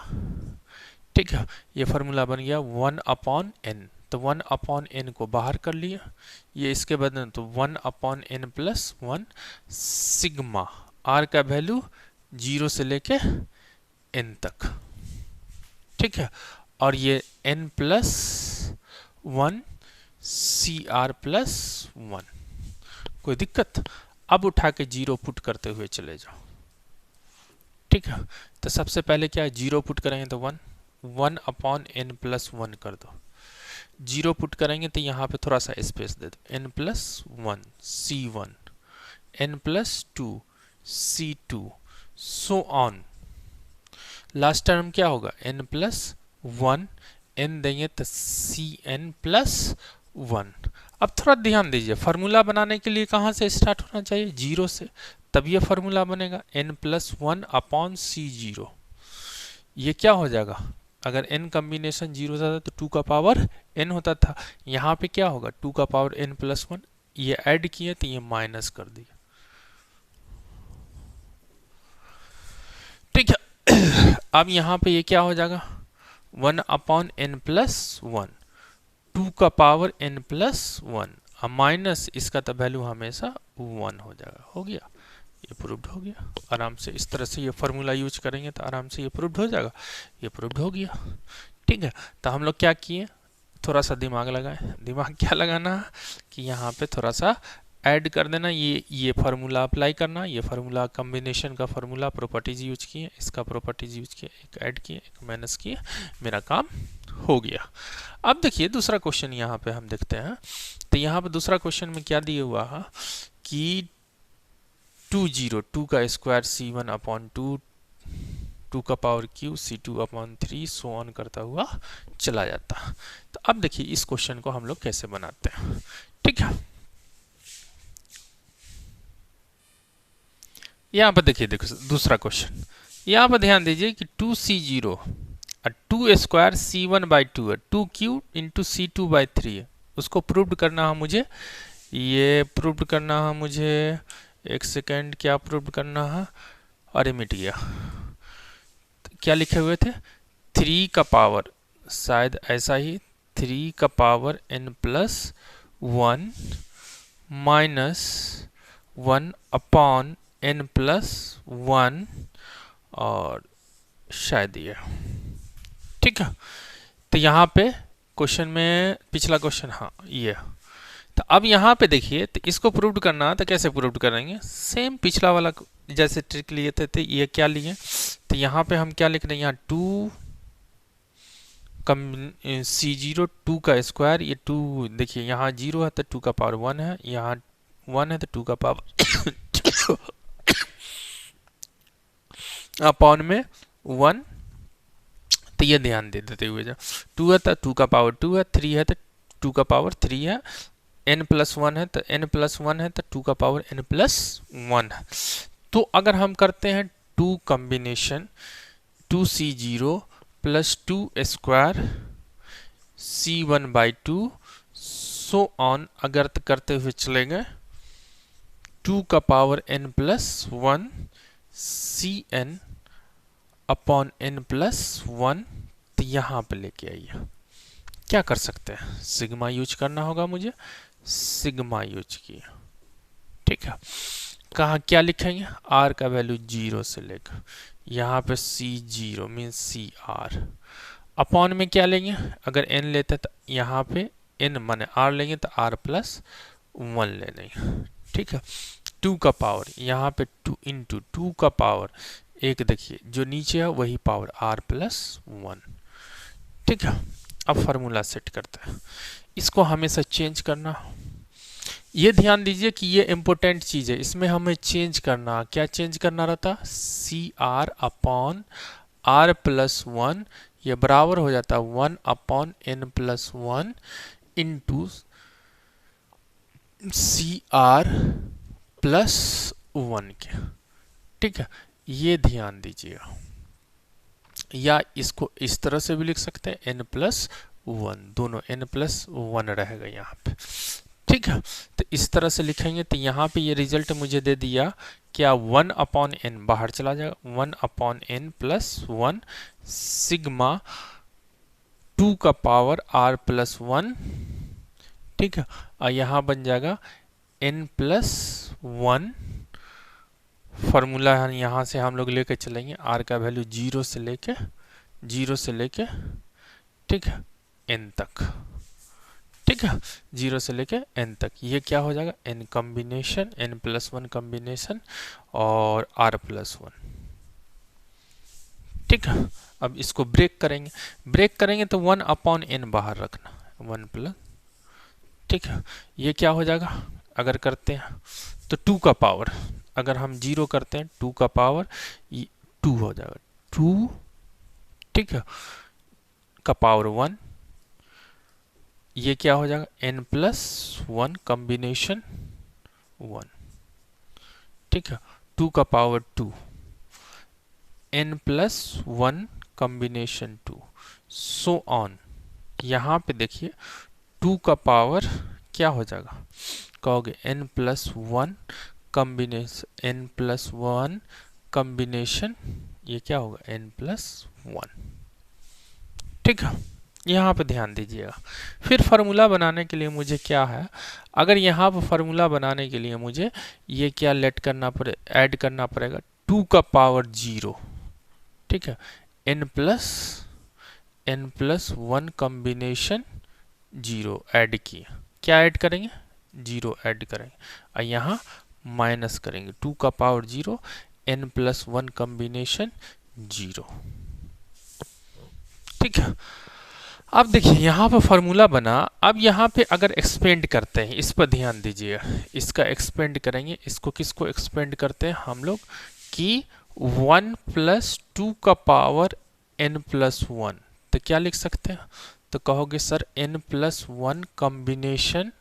ठीक है, ये फॉर्मूला बन गया वन अपॉन एन, तो वन अपॉन एन को बाहर कर लिया, ये इसके बदले तो one upon n plus one sigma r का वैल्यू 0 से लेके एन तक। ठीक है, और ये n plus one C r plus one, कोई दिक्कत। अब उठा के 0 पुट करते हुए चले जाओ। ठीक है, तो सबसे पहले क्या है, 0 पुट करेंगे तो one, one upon n plus one कर दो, 0 पुट करेंगे तो यहाँ पे थोड़ा सा स्पेस दे दो, n plus one C one, n plus two C two, so on. Last term क्या होगा, एन प्लस वन, एन देंगे तो सी एन प्लस वन। अब थोड़ा ध्यान दीजिए, फार्मूला बनाने के लिए कहाँ से स्टार्ट होना चाहिए, 0 से, तब ये फार्मूला बनेगा एन प्लस वन अपॉन सी जीरो। ये क्या हो जाएगा, अगर n कम्बिनेशन 0 होता था तो 2 का पावर n होता था, यहाँ पे क्या होगा 2 का पावर n प्लस वन, ये ऐड किए तो ये माइनस कर दिया। ठीक है, अब यहाँ पे ये क्या हो जाएगा 1 अपॉन n प्लस वन, 2 का power n plus one, minus इसका तो वैल्यू हमेशा 1 हो जाएगा। हो गया, ये प्रूव्ड हो गया आराम से। इस तरह से ये फार्मूला यूज करेंगे तो आराम से ये प्रूव्ड हो जाएगा, ये प्रूव्ड हो गया। ठीक है, तो हम लोग क्या किए, थोड़ा सा दिमाग लगाए। दिमाग क्या लगाना कि यहाँ पे थोड़ा सा ऐड कर देना, ये फार्मूला अप्लाई करना, ये फार्मूला कॉम्बिनेशन का फार्मूला प्रॉपर्टीज यूज किए, इसका प्रॉपर्टीज यूज किए, एक ऐड किए एक माइनस किए, मेरा काम हो गया। अब देखिए दूसरा क्वेश्चन यहाँ पे हम देखते हैं। तो यहाँ पे दूसरा क्वेश्चन में क्या दिया हुआ है कि 2 का square C one upon two, 2 का power q C two upon three, so on करता हुआ चला जाता। तो अब देखिए इस क्वेश्चन को हम लोग कैसे बनाते हैं। ठीक है, यहाँ पर देखिए, देखो दूसरा क्वेश्चन, यहाँ पर ध्यान दीजिए कि 2c0 और 2 square C one by two है, 2 q into C two by three है, उसको प्रूव्ड करना है मुझे, ये प्रूव्ड करना है मुझे, एक सेकेंड, क्या प्रूव्ड करना है, अरे मिट गया, क्या लिखे हुए थे 3 का पावर, शायद ऐसा ही, 3 का power n plus one minus 1 upon n plus one, और शायद ये। ठीक है, तो यहाँ पे क्वेश्चन में पिछला क्वेश्चन, हाँ ये। तो अब यहाँ पे देखिए, तो इसको प्रूव्ड करना तो कैसे प्रूव्ड करेंगे, सेम पिछला वाला जैसे ट्रिक लिए थे, तो ये क्या लिए, तो यहाँ पे हम क्या लिख रहे हैं, यहाँ 2 c0 2 का स्क्वायर, ये 2 देखिए यहाँ 0 है तो 2 का पावर 1 है, यहाँ 1 है तो 2 का पावर अपॉन में 1, तो ये ध्यान दे देते हुए, 2 है तो 2 का पावर 2 है, 3 है तो 2 का पावर 3 है, n प्लस वन है तो n प्लस वन है तो 2 का पावर n प्लस वन है। तो अगर हम करते हैं 2 combination 2c0 plus 2 square c1 by two, so on, अगर करते हुए चलेंगे 2 का power n plus one C n upon n plus one, तो यहाँ पे लेके आइए, क्या कर सकते हैं, सिग्मा यूज करना होगा मुझे, सिग्मा यूज किया। ठीक है, कहाँ क्या लिखेंगे, r का वैल्यू 0 से लेकर यहाँ पे c0 मीन सी आर, अपॉन में क्या लेंगे, अगर n लेते तो यहाँ पे n माने r लेंगे तो r प्लस वन ले लेंगे। ठीक है, 2 का पावर यहाँ पे 2 इंटू 2 का पावर एक देखिए जो नीचे है वही पावर r+1। ठीक है, अब फार्मूला सेट करते हैं। इसको हमेशा चेंज करना, ये ध्यान दीजिए कि ये इंपॉर्टेंट चीज है, इसमें हमें चेंज करना, क्या चेंज करना रहता, CR/r+1 ये बराबर हो जाता है 1/n+1 इंटू CR+1 के। ठीक है, ये ध्यान दीजिएगा, या इसको इस तरह से भी लिख सकते हैं n+1, दोनों n+1 रहेगा यहाँ पे। ठीक है, तो इस तरह से लिखेंगे तो यहाँ पे ये रिजल्ट मुझे दे दिया क्या, 1/n बाहर चला जाएगा, 1/n+1 सिग्मा 2 का पावर r+1। ठीक है, और यहाँ बन जाएगा n+1, फार्मूला यहाँ से हम लोग लेके चलेंगे, r का वैल्यू 0 से लेके ठीक है n तक। ठीक है, 0 से लेके n तक, ये क्या हो जाएगा, n कॉम्बिनेशन, n+1 कॉम्बिनेशन और r+1। ठीक है, अब इसको ब्रेक करेंगे तो 1/n बाहर रखना, 1+। ठीक है, ये क्या हो जाएगा, अगर करते हैं तो 2 का पावर, अगर हम 0 करते हैं 2 का पावर 2 हो जाएगा, 2 ठीक है का पावर 1, ये क्या हो जाएगा, n+1 कॉम्बिनेशन 1। ठीक है, 2 का power 2, n+1 combination 2, so on. यहाँ पे देखिए 2 का पावर क्या हो जाएगा, कहोगे n+1 कॉम्बिनेशन, ये क्या होगा, n+1। ठीक है, यहाँ पे ध्यान दीजिएगा। फिर फार्मूला बनाने के लिए मुझे क्या है, अगर यहाँ पर फार्मूला बनाने के लिए मुझे ये क्या ऐड करना पड़ेगा, 2 का पावर 0। ठीक है, n+1 कॉम्बिनेशन 0 ऐड किया, क्या ऐड करेंगे, 0 ऐड करेंगे, और यहाँ माइनस करेंगे, 2 का पावर 0 n+1 कॉम्बिनेशन 0। ठीक है, अब देखिए यहाँ पर फॉर्मूला बना, अब यहाँ पे अगर एक्सपेंड करते हैं, इस पर ध्यान दीजिए, इसका एक्सपेंड करेंगे, इसको किसको एक्सपेंड करते हैं हम लोग कि 1+2 का पावर n+1, तो क्या लिख सकते हैं, तो कहोगे सर n+1 कॉम्बिनेशन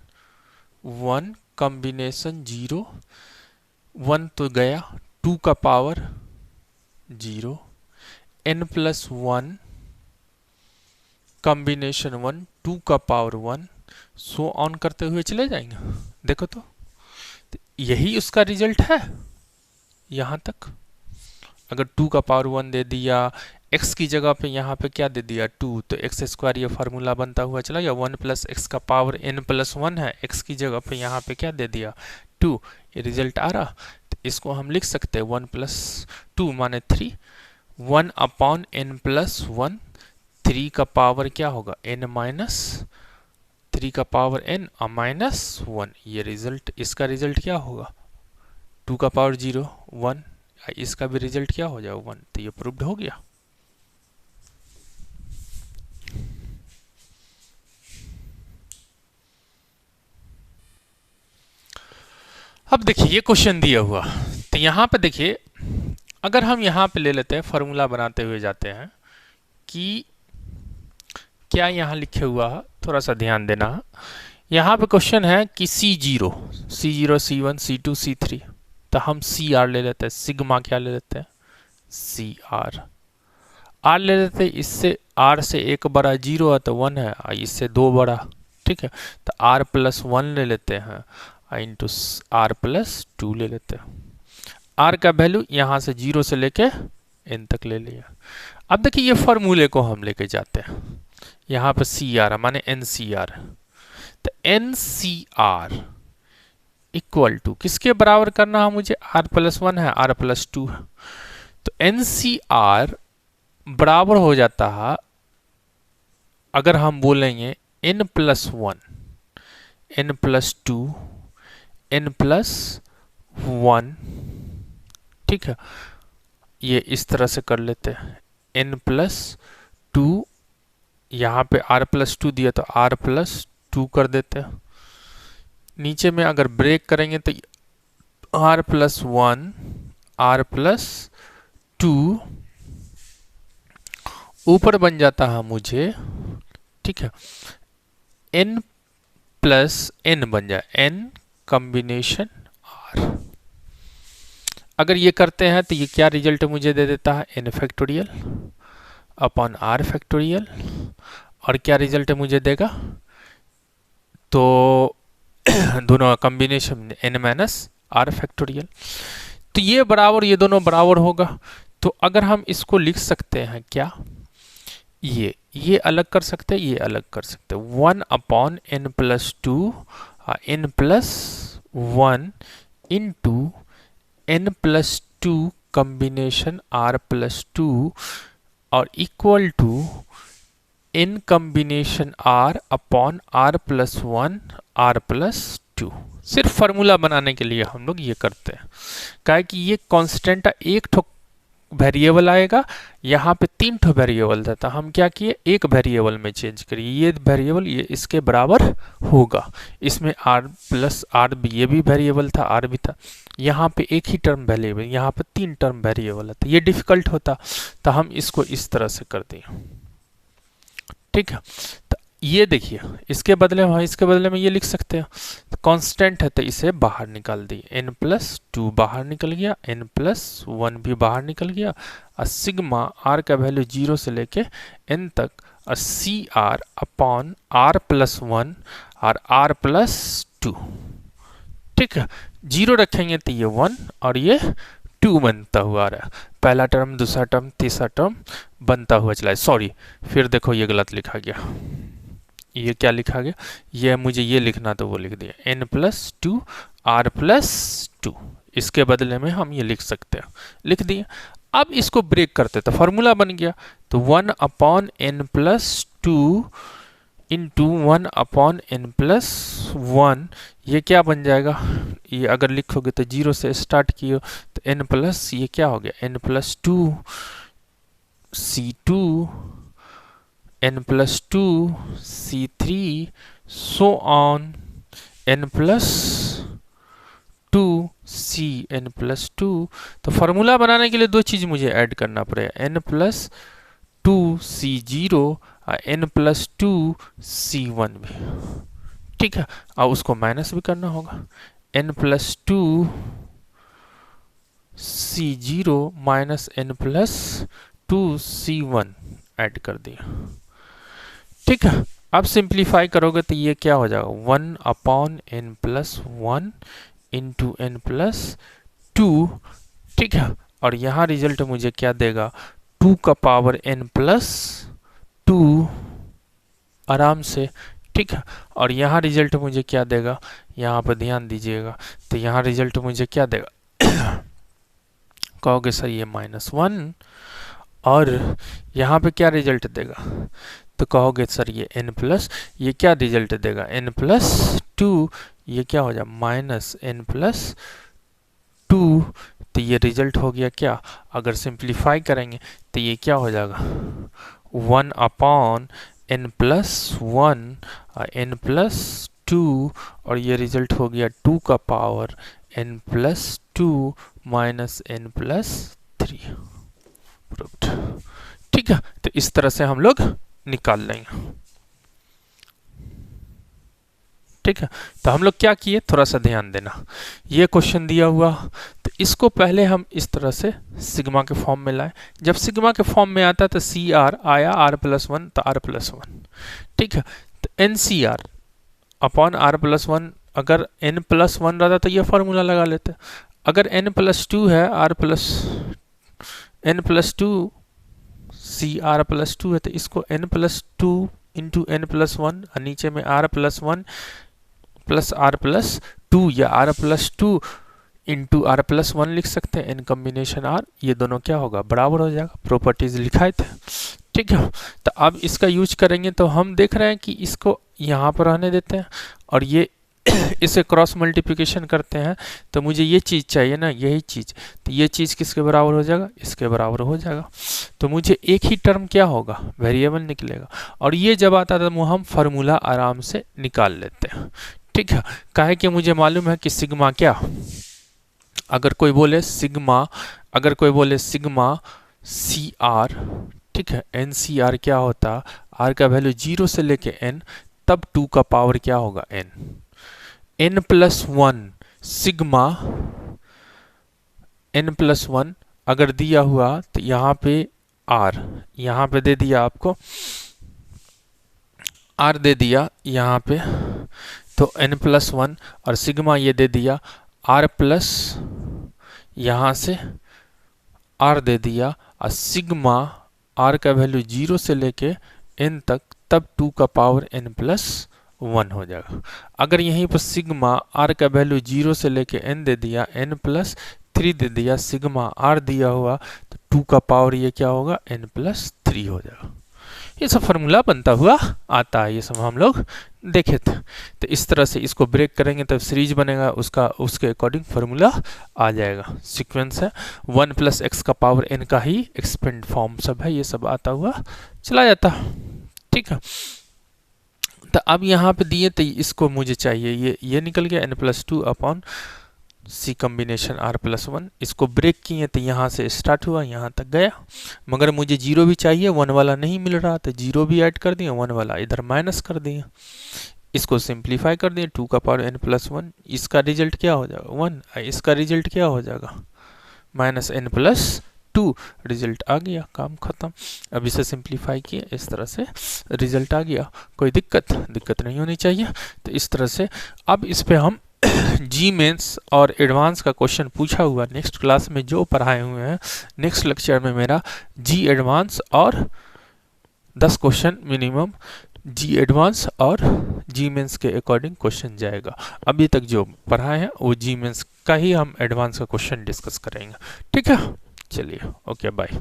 1 कॉम्बिनेशन 0, 1 तो गया, 2 का पावर 0, n+1 कॉम्बिनेशन 1, 2 का पावर 1, सो ऑन करते हुए चले जाएंगे। देखो तो यही उसका रिजल्ट है यहाँ तक। अगर 2 का पावर 1 दे दिया, x की जगह पे यहाँ पे क्या दे दिया 2, तो x² ये फार्मूला बनता हुआ चला गया, 1+x का पावर n+1 है, x की जगह पे यहाँ पे क्या दे दिया 2, ये रिजल्ट आ रहा। तो इसको हम लिख सकते हैं 1+2 माने 3, 1/n+1, 3 का पावर क्या होगा n-3 का पावर n -1, ये रिजल्ट, इसका रिजल्ट क्या होगा 2 का पावर 0 1, इसका भी रिजल्ट क्या हो जाएगा 1, तो ये प्रूव्ड हो गया। अब देखिए ये क्वेश्चन दिया हुआ, तो यहाँ पे देखिए अगर हम यहाँ पे ले लेते हैं, फॉर्मूला बनाते हुए जाते हैं कि क्या यहाँ लिखे हुआ है, थोड़ा सा ध्यान देना। यहाँ पे क्वेश्चन है कि C0, C1, C2, C3, तो हम CR ले लेते हैं, सिग्मा क्या ले लेते हैं CR, R ले लेते हैं, इससे R से एक बड़ा 0 है तो 1 है, इससे 2 बड़ा। ठीक है, तो R+1 ले लेते हैं इंटू R+2 ले लेते हैं। R का वैल्यू यहाँ से 0 से लेके n तक ले लिया। अब देखिए ये फॉर्मूले को हम लेके जाते हैं, यहाँ पर CR माने NCR, तो NCR इक्वल टू किसके बराबर करना है मुझे, R+1 है, R+2 है, तो NCR बराबर हो जाता है, अगर हम बोलेंगे n+1, n+2, n+1, ठीक है, ये इस तरह से कर लेते हैं, n+2, यहाँ पे r+2 दिया तो r+2 कर देते हैं। नीचे में अगर ब्रेक करेंगे तो r+1 r+2 ऊपर बन जाता है मुझे, ठीक है, n+n बन जाए, n कॉम्बिनेशन r। अगर ये करते हैं तो ये क्या रिजल्ट मुझे दे देता है, n factorial upon r factorial, और क्या रिजल्ट मुझे देगा, तो दोनों कॉम्बिनेशन n-r फैक्टोरियल। तो ये बराबर, ये दोनों बराबर होगा। तो अगर हम इसको लिख सकते हैं क्या, ये अलग कर सकते हैं, ये अलग कर सकते हैं, 1/n+2 n+1 into n+2 combination r+2 और equal to n combination r upon r+1 r+2। सिर्फ फार्मूला बनाने के लिए हम लोग ये करते हैं, क्या कि ये कांस्टेंट एक ठो वेरिएबल आएगा, यहाँ पे 3 ठो वेरिएबल था, तो हम क्या किए, एक वेरिएबल में चेंज करिए, ये वेरिएबल ये इसके बराबर होगा, इसमें r+r भी, ये भी वेरिएबल था, r भी था, यहाँ पे एक ही टर्म वेरिएबल, यहाँ पे 3 टर्म वेरिएबल है, तो ये डिफिकल्ट होता, तो हम इसको इस तरह से कर दिए, ठीक है। तो ये देखिए, इसके बदले में, इसके बदले में ये लिख सकते हैं, तो कांस्टेंट है तो इसे बाहर निकाल दिए, n+2 बाहर निकल गया, n+1 भी बाहर निकल गया, और सिग्मा r का वैल्यू 0 से लेके n तक, और CR अपॉन r+1 और r+2, ठीक है। 0 रखेंगे तो ये 1 और ये 2 बनता हुआ आ रहा है, पहला टर्म, दूसरा टर्म, तीसरा टर्म बनता हुआ चला है। सॉरी, फिर देखो ये गलत लिखा गया, ये क्या लिखा गया, ये मुझे ये लिखना तो वो लिख दिया, n+2 r+2, इसके बदले में हम ये लिख सकते हैं, लिख दिए। अब इसको ब्रेक करते तो फार्मूला बन गया, तो 1/n+2 इंटू 1/n+1, ये क्या बन जाएगा, ये अगर लिखोगे तो 0 से स्टार्ट किए तो n प्लस, ये क्या हो गया, n+2 C2 n+2 C3 so on n+2 C n+2। तो फार्मूला बनाने के लिए 2 चीज़ मुझे ऐड करना पड़ेगा, n+2 C0 और n+2 C1 भी, ठीक है, और उसको माइनस भी करना होगा, n+2 C0 minus n+2 C1 add कर दिया, ठीक है। अब सिंप्लीफाई करोगे तो ये क्या हो जाएगा, 1/n+1 इंटू n+2, ठीक है, और यहाँ रिजल्ट मुझे क्या देगा, 2 का पावर n+2 आराम से, ठीक है, और यहाँ रिजल्ट मुझे क्या देगा, यहाँ पर ध्यान दीजिएगा, तो यहाँ रिजल्ट मुझे क्या देगा कहोगे सर ये -1, और यहाँ पे क्या रिजल्ट देगा, तो कहोगे सर ये n+, ये क्या रिजल्ट देगा, n+2, ये क्या हो जाए -n+2, तो ये रिजल्ट हो गया क्या, अगर सिंप्लीफाई करेंगे तो ये क्या हो जाएगा, 1/n+1 n+2, और ये रिजल्ट हो गया 2 का पावर n+2 माइनस n+3, ठीक है। तो इस तरह से हम लोग निकाल लेंगे, ठीक है। तो हम लोग क्या किए, थोड़ा सा ध्यान देना, ये क्वेश्चन दिया हुआ, तो इसको पहले हम इस तरह से सिग्मा के फॉर्म में लाए, जब सिग्मा के फॉर्म में आता तो CR आया r+1 तो r+1, ठीक है, तो NCR अपॉन r+1, अगर n+1 रहता तो ये फार्मूला लगा लेते, अगर n+2 है n+2 CR+2 है तो इसको n+2 इंटू n+1 और नीचे में r+1 प्लस r+2 या r+2 इंटू r+1 लिख सकते हैं, n कॉम्बिनेशन r, ये दोनों क्या होगा, बराबर हो जाएगा, प्रॉपर्टीज लिखाए थे, ठीक है। तो अब इसका यूज करेंगे, तो हम देख रहे हैं कि इसको यहाँ पर रहने देते हैं, और ये इसे क्रॉस मल्टीप्लिकेशन करते हैं तो मुझे ये चीज़ चाहिए ना, यही चीज़, तो ये चीज़ किसके बराबर हो जाएगा, इसके बराबर हो जाएगा। तो मुझे एक ही टर्म क्या होगा, वेरिएबल निकलेगा। और ये जब आता है तो हम फार्मूला आराम से निकाल लेते हैं। ठीक है, काहे कि मुझे मालूम है कि सिग्मा क्या, अगर कोई बोले सिग्मा सी आर, ठीक है, एन सी आर क्या होता, आर का वैल्यू 0 से लेके एन, तब 2 का पावर क्या होगा n, n plus 1 sigma n plus 1 अगर दिया हुआ तो यहाँ पे आर, यहाँ पे दे दिया आपको आर दे दिया यहाँ पे, तो एन प्लस 1 और सिग्मा ये दे दिया आर प्लस यहाँ से आर दे दिया, और सिग्मा आर का वैल्यू 0 से लेके एन तक, तब 2 का पावर एन प्लस 1 हो जाएगा। अगर यहीं पर सिग्मा आर का वैल्यू 0 से लेके एन दे दिया, एन प्लस 3 दे दिया, सिग्मा आर दिया हुआ तो 2 का पावर ये क्या होगा, एन प्लस 3 हो जाएगा। ये सब फार्मूला बनता हुआ आता है, ये सब हम लोग देखे थे। तो इस तरह से इसको ब्रेक करेंगे तब सीरीज बनेगा, उसके अकॉर्डिंग फार्मूला आ जाएगा। सीक्वेंस है 1 प्लस एक्स का पावर एन का ही एक्सपेंड फॉर्म सब है, ये सब आता हुआ चला जाता। ठीक है, तो अब यहाँ पे दिए तो इसको मुझे चाहिए, ये निकल गया n प्लस 2 अपॉन सी कॉम्बिनेशन r प्लस 1, इसको ब्रेक किए तो यहाँ से स्टार्ट हुआ यहाँ तक गया, मगर मुझे 0 भी चाहिए, 1 वाला नहीं मिल रहा तो 0 भी ऐड कर दिए, 1 वाला इधर माइनस कर दिए, इसको सिंप्लीफाई कर दिए, 2 का पावर n प्लस 1, इसका रिजल्ट क्या हो जाएगा 1, इसका रिजल्ट क्या हो जाएगा माइनस n प्लस 2, रिजल्ट आ गया, काम खत्म। अब इसे सिंप्लीफाई किए, इस तरह से रिजल्ट आ गया, कोई दिक्कत नहीं होनी चाहिए। तो इस तरह से अब इस पे हम जी मेंस और एडवांस का क्वेश्चन पूछा हुआ नेक्स्ट क्लास में जो पढ़ाए हुए हैं, नेक्स्ट लेक्चर में मेरा जी एडवांस और 10 क्वेश्चन मिनिमम जी एडवांस और जी मेंस के अकॉर्डिंग क्वेश्चन जाएगा। अभी तक जो पढ़ाए हैं वो जी मेंस का ही हम एडवांस का क्वेश्चन डिस्कस करेंगे। ठीक है, चलिए, ओके, बाय।